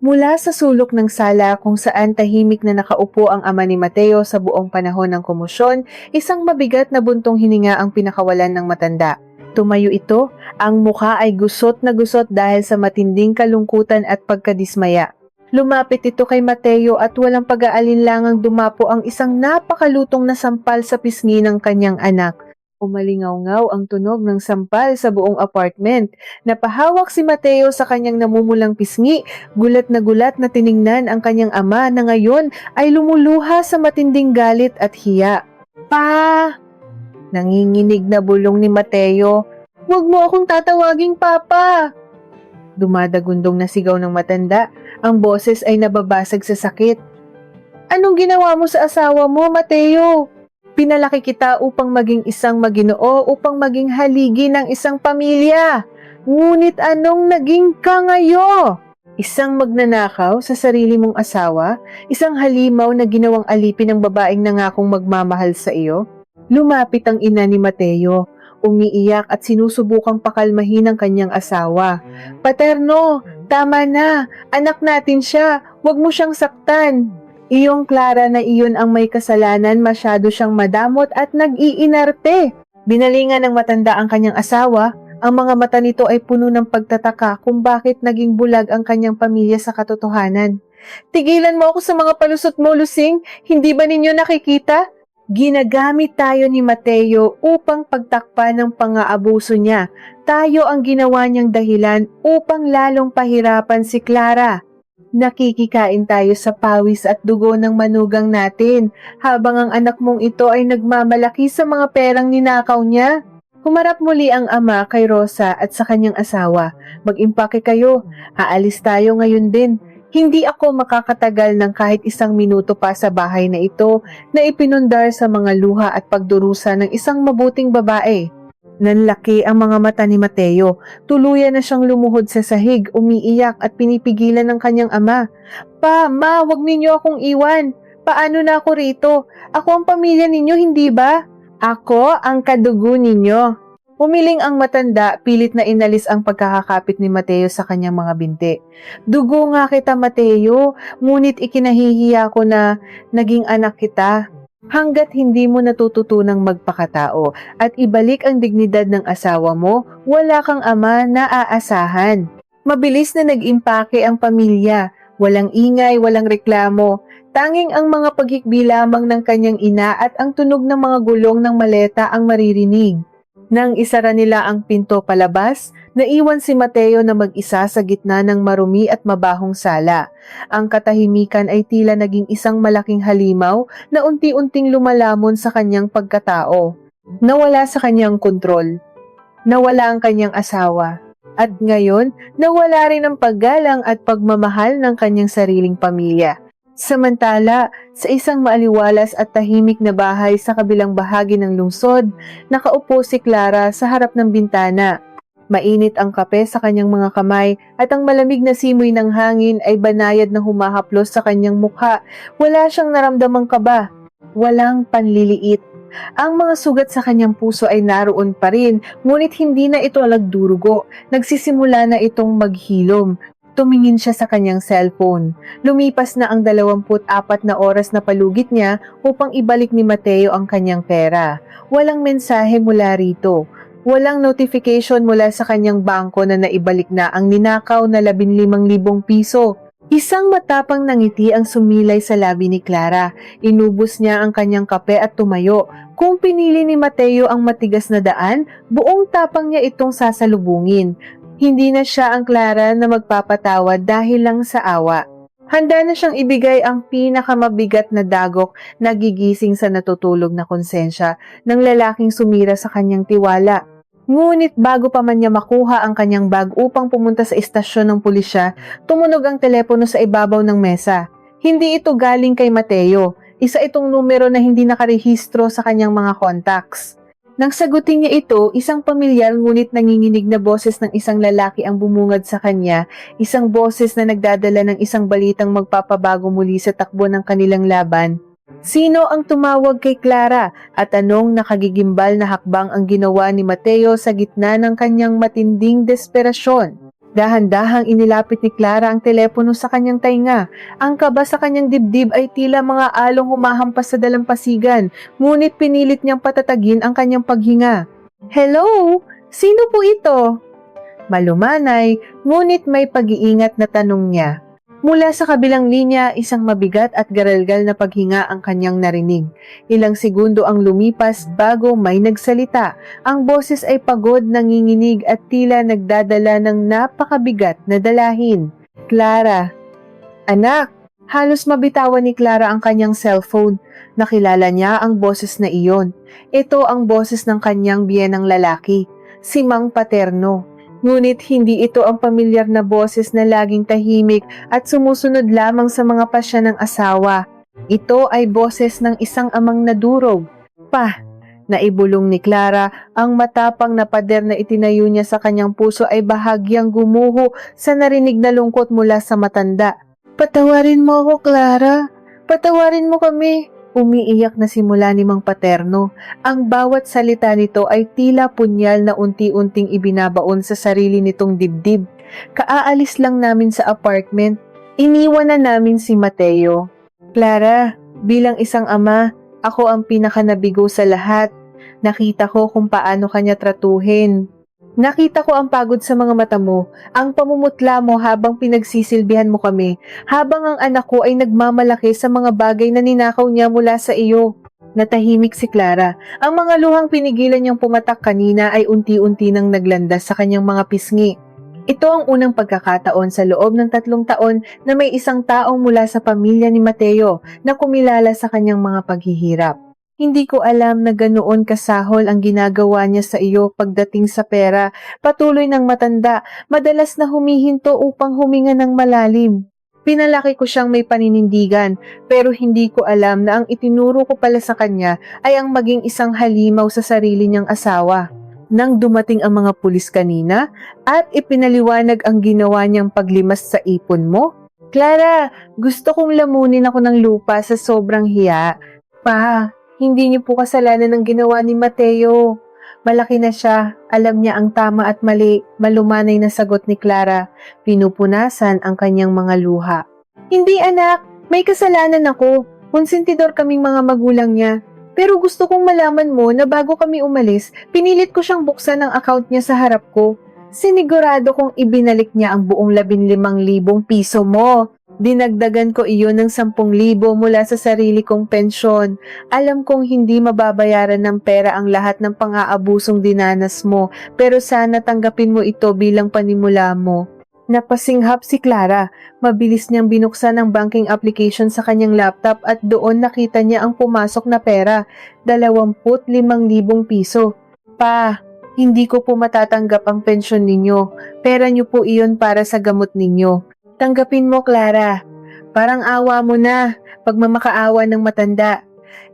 Mula sa sulok ng sala kung saan tahimik na nakaupo ang ama ni Mateo sa buong panahon ng komosyon, isang mabigat na buntong hininga ang pinakawalan ng matanda. Tumayo ito, ang mukha ay gusot na gusot dahil sa matinding kalungkutan at pagkadismaya. Lumapit ito kay Mateo at walang pag-aalinlangang dumapo ang isang napakalutong na sampal sa pisngi ng kanyang anak. Umalingaw-ngaw ang tunog ng sampal sa buong apartment. Napahawak si Mateo sa kanyang namumulang pisngi, gulat na tiningnan ang kanyang ama na ngayon ay lumuluha sa matinding galit at hiya. Pa! Nanginginig na bulong ni Mateo. Huwag mo akong tatawaging papa! Dumadagundong na sigaw ng matanda. Ang boses ay nababasag sa sakit. Anong ginawa mo sa asawa mo, Mateo? Pinalaki kita upang maging isang maginoo, upang maging haligi ng isang pamilya. Ngunit anong naging ka ngayon? Isang magnanakaw sa sarili mong asawa? Isang halimaw na ginawang alipin ng babaeng nangakong magmamahal sa iyo? Lumapit ang ina ni Mateo. Umiiyak at sinusubukang pakalmahin ang kanyang asawa. Paterno, tama na. Anak natin siya. Huwag mo siyang saktan. Iyong Clara na iyon ang may kasalanan, masyado siyang madamot at nag-iinarte. Binalingan ng matanda ang kanyang asawa, ang mga mata nito ay puno ng pagtataka kung bakit naging bulag ang kanyang pamilya sa katotohanan. Tigilan mo ako sa mga palusot mo, Lusing, hindi ba ninyo nakikita? Ginagamit tayo ni Mateo upang pagtakpan ng pang-aabuso niya. Tayo ang ginawa niyang dahilan upang lalong pahirapan si Clara. Nakikikain tayo sa pawis at dugo ng manugang natin, habang ang anak mong ito ay nagmamalaki sa mga perang ninakaw niya. Humarap muli ang ama kay Rosa at sa kanyang asawa. Mag-impake kayo, aalis tayo ngayon din. Hindi ako makakatagal ng kahit isang minuto pa sa bahay na ito na ipinundar sa mga luha at pagdurusa ng isang mabuting babae. Nanlaki ang mga mata ni Mateo. Tuluyan na siyang lumuhod sa sahig, umiiyak at pinipigilan ng kanyang ama. Pa, ma, wag ninyo akong iwan. Paano na ako rito? Ako ang pamilya ninyo, hindi ba? Ako ang kadugo ninyo. Umiling ang matanda, pilit na inalis ang pagkakakapit ni Mateo sa kanyang mga binti. Dugo nga kita, Mateo, ngunit ikinahihiya ko na naging anak kita. Hanggat hindi mo natututunang magpakatao at ibalik ang dignidad ng asawa mo, wala kang ama na aasahan. Mabilis na nag-impake ang pamilya. Walang ingay, walang reklamo. Tanging ang mga paghikbi lamang ng kanyang ina at ang tunog ng mga gulong ng maleta ang maririnig. Nang isara nila ang pinto palabas, naiwan si Mateo na mag-isa sa gitna ng marumi at mabahong sala. Ang katahimikan ay tila naging isang malaking halimaw na unti-unting lumalamon sa kanyang pagkatao. Nawala sa kanyang kontrol. Nawala ang kanyang asawa. At ngayon, nawala rin ang paggalang at pagmamahal ng kanyang sariling pamilya. Samantala, sa isang maaliwalas at tahimik na bahay sa kabilang bahagi ng lungsod, nakaupo si Clara sa harap ng bintana. Mainit ang kape sa kanyang mga kamay at ang malamig na simoy ng hangin ay banayad na humahaplos sa kanyang mukha. Wala siyang naramdamang kaba. Walang panliliit. Ang mga sugat sa kanyang puso ay naroon pa rin, ngunit hindi na ito nagdurugo. Nagsisimula na itong maghilom. Tumingin siya sa kanyang cellphone. Lumipas na ang 24 na oras na palugit niya upang ibalik ni Mateo ang kanyang pera. Walang mensahe mula rito. Walang notification mula sa kanyang bangko na naibalik na ang ninakaw na 15,000 piso. Isang matapang na ngiti ang sumilay sa labi ni Clara. Inubos niya ang kanyang kape at tumayo. Kung pinili ni Mateo ang matigas na daan, buong tapang niya itong sasalubungin. Hindi na siya ang Clara na magpapatawad dahil lang sa awa. Handa na siyang ibigay ang pinakamabigat na dagok na gigising sa natutulog na konsensya ng lalaking sumira sa kanyang tiwala. Ngunit bago pa man niya makuha ang kanyang bag upang pumunta sa istasyon ng pulisya, tumunog ang telepono sa ibabaw ng mesa. Hindi ito galing kay Mateo. Isa itong numero na hindi nakarehistro sa kanyang mga contacts. Nang sagutin niya ito, isang pamilyar ngunit nanginginig na boses ng isang lalaki ang bumungad sa kanya, isang boses na nagdadala ng isang balitang magpapabago muli sa takbo ng kanilang laban. Sino ang tumawag kay Clara at anong nakagigimbal na hakbang ang ginawa ni Mateo sa gitna ng kanyang matinding desperasyon? Dahan-dahang inilapit ni Clara ang telepono sa kanyang tainga. Ang kaba sa kanyang dibdib ay tila mga along humahampas sa dalampasigan, ngunit pinilit niyang patatagin ang kanyang paghinga. Hello? Sino po ito? Malumanay, ngunit may pag-iingat na tanong niya. Mula sa kabilang linya, isang mabigat at garalgal na paghinga ang kanyang narinig. Ilang segundo ang lumipas bago may nagsalita. Ang boses ay pagod, nanginginig at tila nagdadala ng napakabigat na dalahin. Clara. Anak! Halos mabitawan ni Clara ang kanyang cellphone. Nakilala niya ang boses na iyon. Ito ang boses ng kanyang biyenang lalaki, si Mang Paterno. Ngunit hindi ito ang pamilyar na boses na laging tahimik at sumusunod lamang sa mga pasya ng asawa. Ito ay boses ng isang amang nadurog. Naibulong ni Clara, ang matapang na pader na itinayo niya sa kanyang puso ay bahagyang gumuho sa narinig na lungkot mula sa matanda. Patawarin mo ako, Clara. Patawarin mo kami. Umiiyak na simula ni Mang Paterno. Ang bawat salita nito ay tila punyal na unti-unting ibinabaon sa sarili nitong dibdib. Kaaalis lang namin sa apartment. Iniwan na namin si Mateo. Clara, bilang isang ama, ako ang pinakanabigo sa lahat. Nakita ko kung paano kanya tratuhin. Nakita ko ang pagod sa mga mata mo, ang pamumutla mo habang pinagsisilbihan mo kami, habang ang anak ko ay nagmamalaki sa mga bagay na ninakaw niya mula sa iyo. Natahimik si Clara. Ang mga luhang pinigilan niyang pumatak kanina ay unti-unti nang naglandas sa kanyang mga pisngi. Ito ang unang pagkakataon sa loob ng 3 taon na may isang taong mula sa pamilya ni Mateo na kumilala sa kanyang mga paghihirap. Hindi ko alam na ganoon kasahol ang ginagawa niya sa iyo pagdating sa pera. Patuloy ng matanda, madalas na humihinto upang huminga ng malalim. Pinalaki ko siyang may paninindigan, pero hindi ko alam na ang itinuro ko pala sa kanya ay ang maging isang halimaw sa sarili niyang asawa. Nang dumating ang mga pulis kanina at ipinaliwanag ang ginawa niyang paglimas sa ipon mo, Clara, gusto kong lamunin ako ng lupa sa sobrang hiya. Hindi niyo po kasalanan ng ginawa ni Mateo. Malaki na siya, alam niya ang tama at mali, malumanay na sagot ni Clara. Pinupunasan ang kanyang mga luha. Hindi anak, may kasalanan ako. Konsentidor kaming mga magulang niya. Pero gusto kong malaman mo na bago kami umalis, pinilit ko siyang buksan ang account niya sa harap ko. Sinigurado kong ibinalik niya ang buong 15,000 piso mo. Dinagdagan ko iyon ng 10,000 mula sa sarili kong pensyon. Alam kong hindi mababayaran ng pera ang lahat ng pang-aabusong dinanas mo, pero sana tanggapin mo ito bilang panimula mo. Napasinghap si Clara. Mabilis niyang binuksan ang banking application sa kanyang laptop at doon nakita niya ang pumasok na pera, 25,000 piso. Hindi ko po matatanggap ang pensyon ninyo. Pera niyo po iyon para sa gamot ninyo. Tanggapin mo, Clara. Parang awa mo na, pagmamakaawa ng matanda.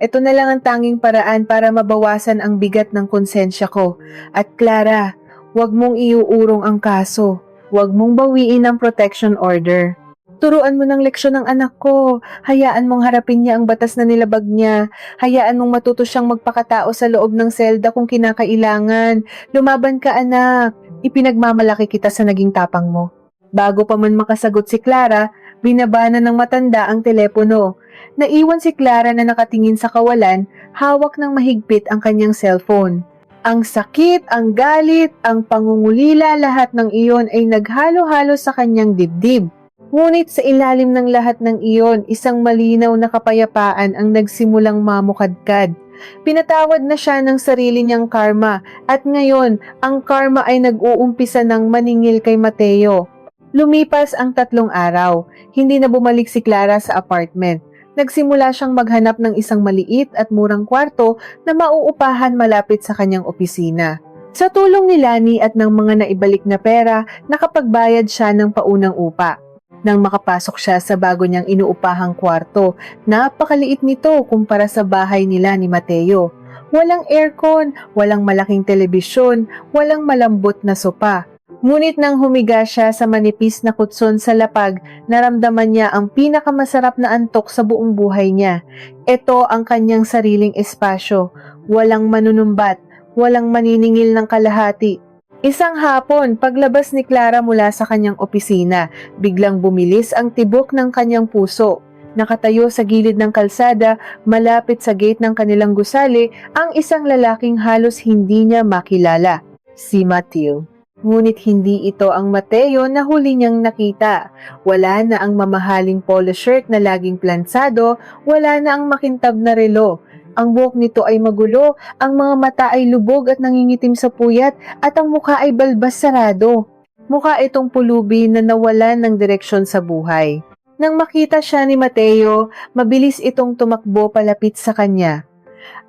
Ito na lang ang tanging paraan para mabawasan ang bigat ng konsensya ko. At Clara, huwag mong iuurong ang kaso. Huwag mong bawiin ang protection order. Turuan mo ng leksyon ng anak ko. Hayaan mong harapin niya ang batas na nilabag niya. Hayaan mong matuto siyang magpakatao sa loob ng selda kung kinakailangan. Lumaban ka, anak. Ipinagmamalaki kita sa naging tapang mo. Bago pa man makasagot si Clara, binabana ng matanda ang telepono. Naiwan si Clara na nakatingin sa kawalan, hawak ng mahigpit ang kanyang cellphone. Ang sakit, ang galit, ang pangungulila, lahat ng iyon ay naghalo-halo sa kanyang dibdib. Ngunit sa ilalim ng lahat ng iyon, isang malinaw na kapayapaan ang nagsimulang mamukadkad. Pinatawad na siya ng sarili niyang karma at ngayon, ang karma ay nag-uumpisa ng maningil kay Mateo. Lumipas ang 3 araw, hindi na bumalik si Clara sa apartment. Nagsimula siyang maghanap ng isang maliit at murang kwarto na mauupahan malapit sa kanyang opisina. Sa tulong ni Lani at ng mga naibalik na pera, nakapagbayad siya ng paunang upa. Nang makapasok siya sa bago niyang inuupahang kwarto, napakaliit nito kumpara sa bahay nila ni Mateo. Walang aircon, walang malaking telebisyon, walang malambot na sopa. Ngunit nang humiga siya sa manipis na kutson sa lapag, naramdaman niya ang pinakamasarap na antok sa buong buhay niya. Ito ang kanyang sariling espasyo. Walang manunumbat, walang maniningil ng kalahati. Isang hapon, paglabas ni Clara mula sa kanyang opisina, biglang bumilis ang tibok ng kanyang puso. Nakatayo sa gilid ng kalsada, malapit sa gate ng kanilang gusali, ang isang lalaking halos hindi niya makilala. Si Matthew. Ngunit hindi ito ang Mateo na huli niyang nakita. Wala na ang mamahaling polo shirt na laging plansado, wala na ang makintab na relo. Ang buhok nito ay magulo, ang mga mata ay lubog at nangingitim sa puyat, at ang mukha ay balbas sarado. Mukha itong pulubi na nawalan ng direksyon sa buhay. Nang makita siya ni Mateo, mabilis itong tumakbo palapit sa kanya.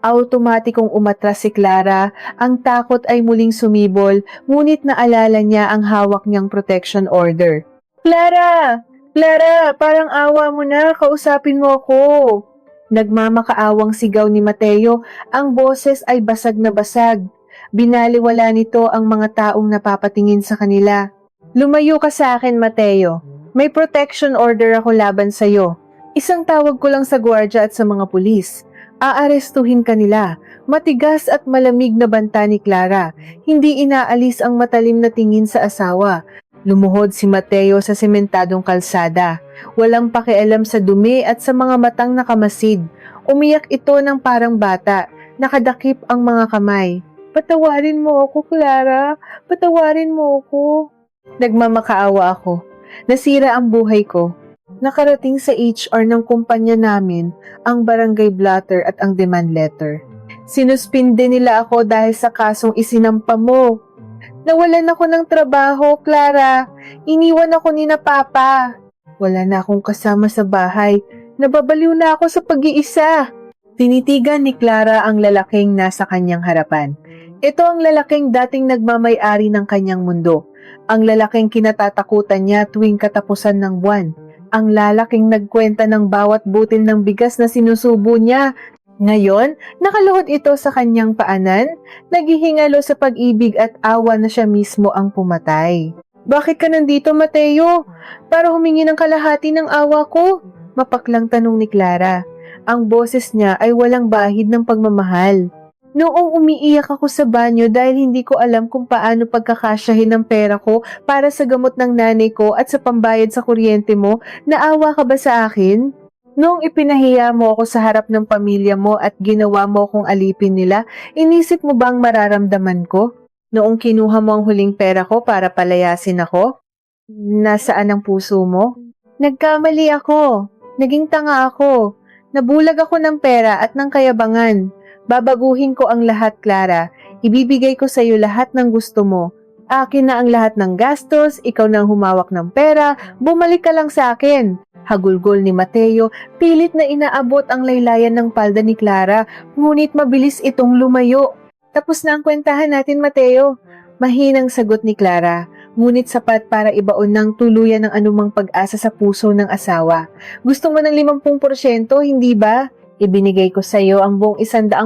Automatikong umatras si Clara, ang takot ay muling sumibol, ngunit naalala niya ang hawak niyang protection order. Clara! Clara! Parang awa mo na, kausapin mo ako! Nagmamakaawang sigaw ni Mateo, ang boses ay basag na basag. Binaliwala nito ang mga taong napapatingin sa kanila. Lumayo ka sa akin, Mateo. May protection order ako laban sa'yo. Isang tawag ko lang sa gwardya at sa mga pulis. Aarestuhin ka nila. Matigas at malamig na banta ni Clara. Hindi inaalis ang matalim na tingin sa asawa. Lumuhod si Mateo sa sementadong kalsada. Walang pakialam sa dumi at sa mga matang nakamasid. Umiyak ito ng parang bata. Nakadakip ang mga kamay. Patawarin mo ako, Clara. Patawarin mo ako. Nagmamakaawa ako. Nasira ang buhay ko. Nakarating sa HR ng kumpanya namin ang barangay blotter at ang demand letter. Sinuspinde nila ako dahil sa kasong isinampa mo. Nawalan ako ng trabaho, Clara. Iniwan ako ni na Papa. Wala na akong kasama sa bahay. Nababaliw na ako sa pag-iisa. Tinitigan ni Clara ang lalaking nasa kanyang harapan. Ito ang lalaking dating nagmamay-ari ng kanyang mundo. Ang lalaking kinatatakutan niya tuwing katapusan ng buwan. Ang lalaking nagkwenta ng bawat butil ng bigas na sinusubo niya. Ngayon, nakaluhod ito sa kanyang paanan, naghihingalo sa pag-ibig at awa na siya mismo ang pumatay. Bakit ka nandito, Mateo? Para humingi ng kalahati ng awa ko? Mapaklang tanong ni Clara. Ang boses niya ay walang bahid ng pagmamahal. Noong umiiyak ako sa banyo dahil hindi ko alam kung paano pagkakasyahin ng pera ko para sa gamot ng nanay ko at sa pambayad sa kuryente mo, naawa ka ba sa akin? Noong ipinahiya mo ako sa harap ng pamilya mo at ginawa mo akong alipin nila, inisip mo bang mararamdaman ko? Noong kinuha mo ang huling pera ko para palayasin ako? Nasaan ang puso mo? Nagkamali ako. Naging tanga ako. Nabulag ako ng pera at ng kayabangan. Babaguhin ko ang lahat, Clara. Ibibigay ko sa iyo lahat ng gusto mo. Akin na ang lahat ng gastos, ikaw na ang humawak ng pera, bumalik ka lang sa akin. Hagulgol ni Mateo, pilit na inaabot ang laylayan ng palda ni Clara, ngunit mabilis itong lumayo. Tapos na ang kwentahan natin, Mateo. Mahinang sagot ni Clara, ngunit sapat para ibaon ng tuluyan ng anumang pag-asa sa puso ng asawa. Gusto mo ng 50%, hindi ba? Ibinigay ko sa iyo ang buong 100%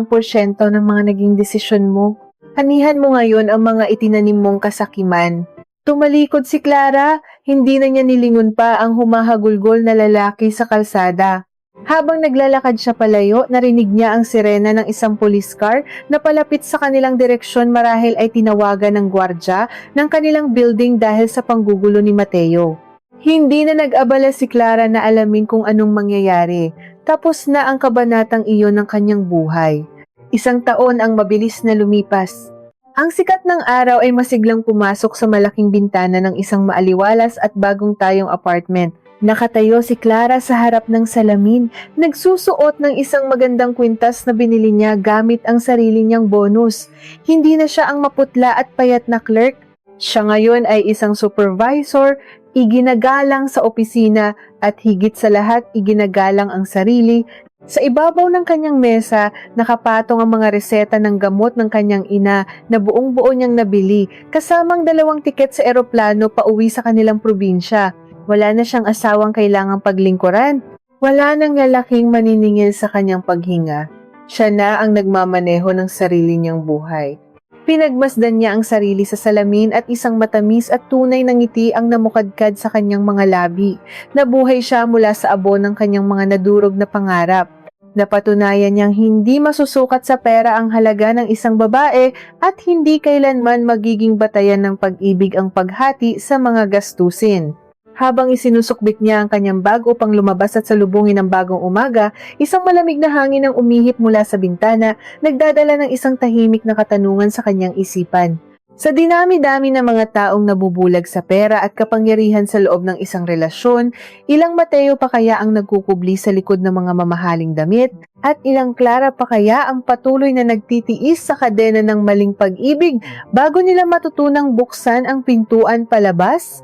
ng mga naging desisyon mo. Hanihan mo ngayon ang mga itinanim mong kasakiman. Tumalikod si Clara, hindi na niya nilingon pa ang humahagulgol na lalaki sa kalsada. Habang naglalakad siya palayo, narinig niya ang sirena ng isang police car na palapit sa kanilang direksyon marahil ay tinawagan ng gwardya ng kanilang building dahil sa panggugulo ni Mateo. Hindi na nag-abala si Clara na alamin kung anong mangyayari. Tapos na ang kabanatang iyon ng kanyang buhay. 1 taon ang mabilis na lumipas. Ang sikat ng araw ay masiglang pumasok sa malaking bintana ng isang maaliwalas at bagong tayong apartment. Nakatayo si Clara sa harap ng salamin, nagsusuot ng isang magandang kwintas na binili niya gamit ang sarili niyang bonus. Hindi na siya ang maputla at payat na clerk. Siya ngayon ay isang supervisor, iginagalang sa opisina at higit sa lahat iginagalang ang sarili. Sa ibabaw ng kanyang mesa, nakapatong ang mga reseta ng gamot ng kanyang ina na buong-buo niyang nabili, kasamang 2 tiket sa eroplano pauwi sa kanilang probinsya. Wala na siyang asawang kailangang paglingkuran. Wala nang lalaking maniningil sa kanyang paghinga. Siya na ang nagmamaneho ng sarili niyang buhay. Pinagmasdan niya ang sarili sa salamin at isang matamis at tunay na ngiti ang namukadkad sa kanyang mga labi. Nabuhay siya mula sa abo ng kanyang mga nadurog na pangarap. Napatunayan niyang hindi masusukat sa pera ang halaga ng isang babae at hindi kailanman magiging batayan ng pag-ibig ang paghati sa mga gastusin. Habang isinusukbit niya ang kanyang bag upang lumabas at salubungin ang bagong umaga, isang malamig na hangin ang umihip mula sa bintana, nagdadala ng isang tahimik na katanungan sa kanyang isipan. Sa dinami-dami ng mga taong nabubulag sa pera at kapangyarihan sa loob ng isang relasyon, ilang Mateo pa kaya ang nagkukubli sa likod ng mga mamahaling damit? At ilang Clara pa kaya ang patuloy na nagtitiis sa kadena ng maling pag-ibig bago nila matutunang buksan ang pintuan palabas?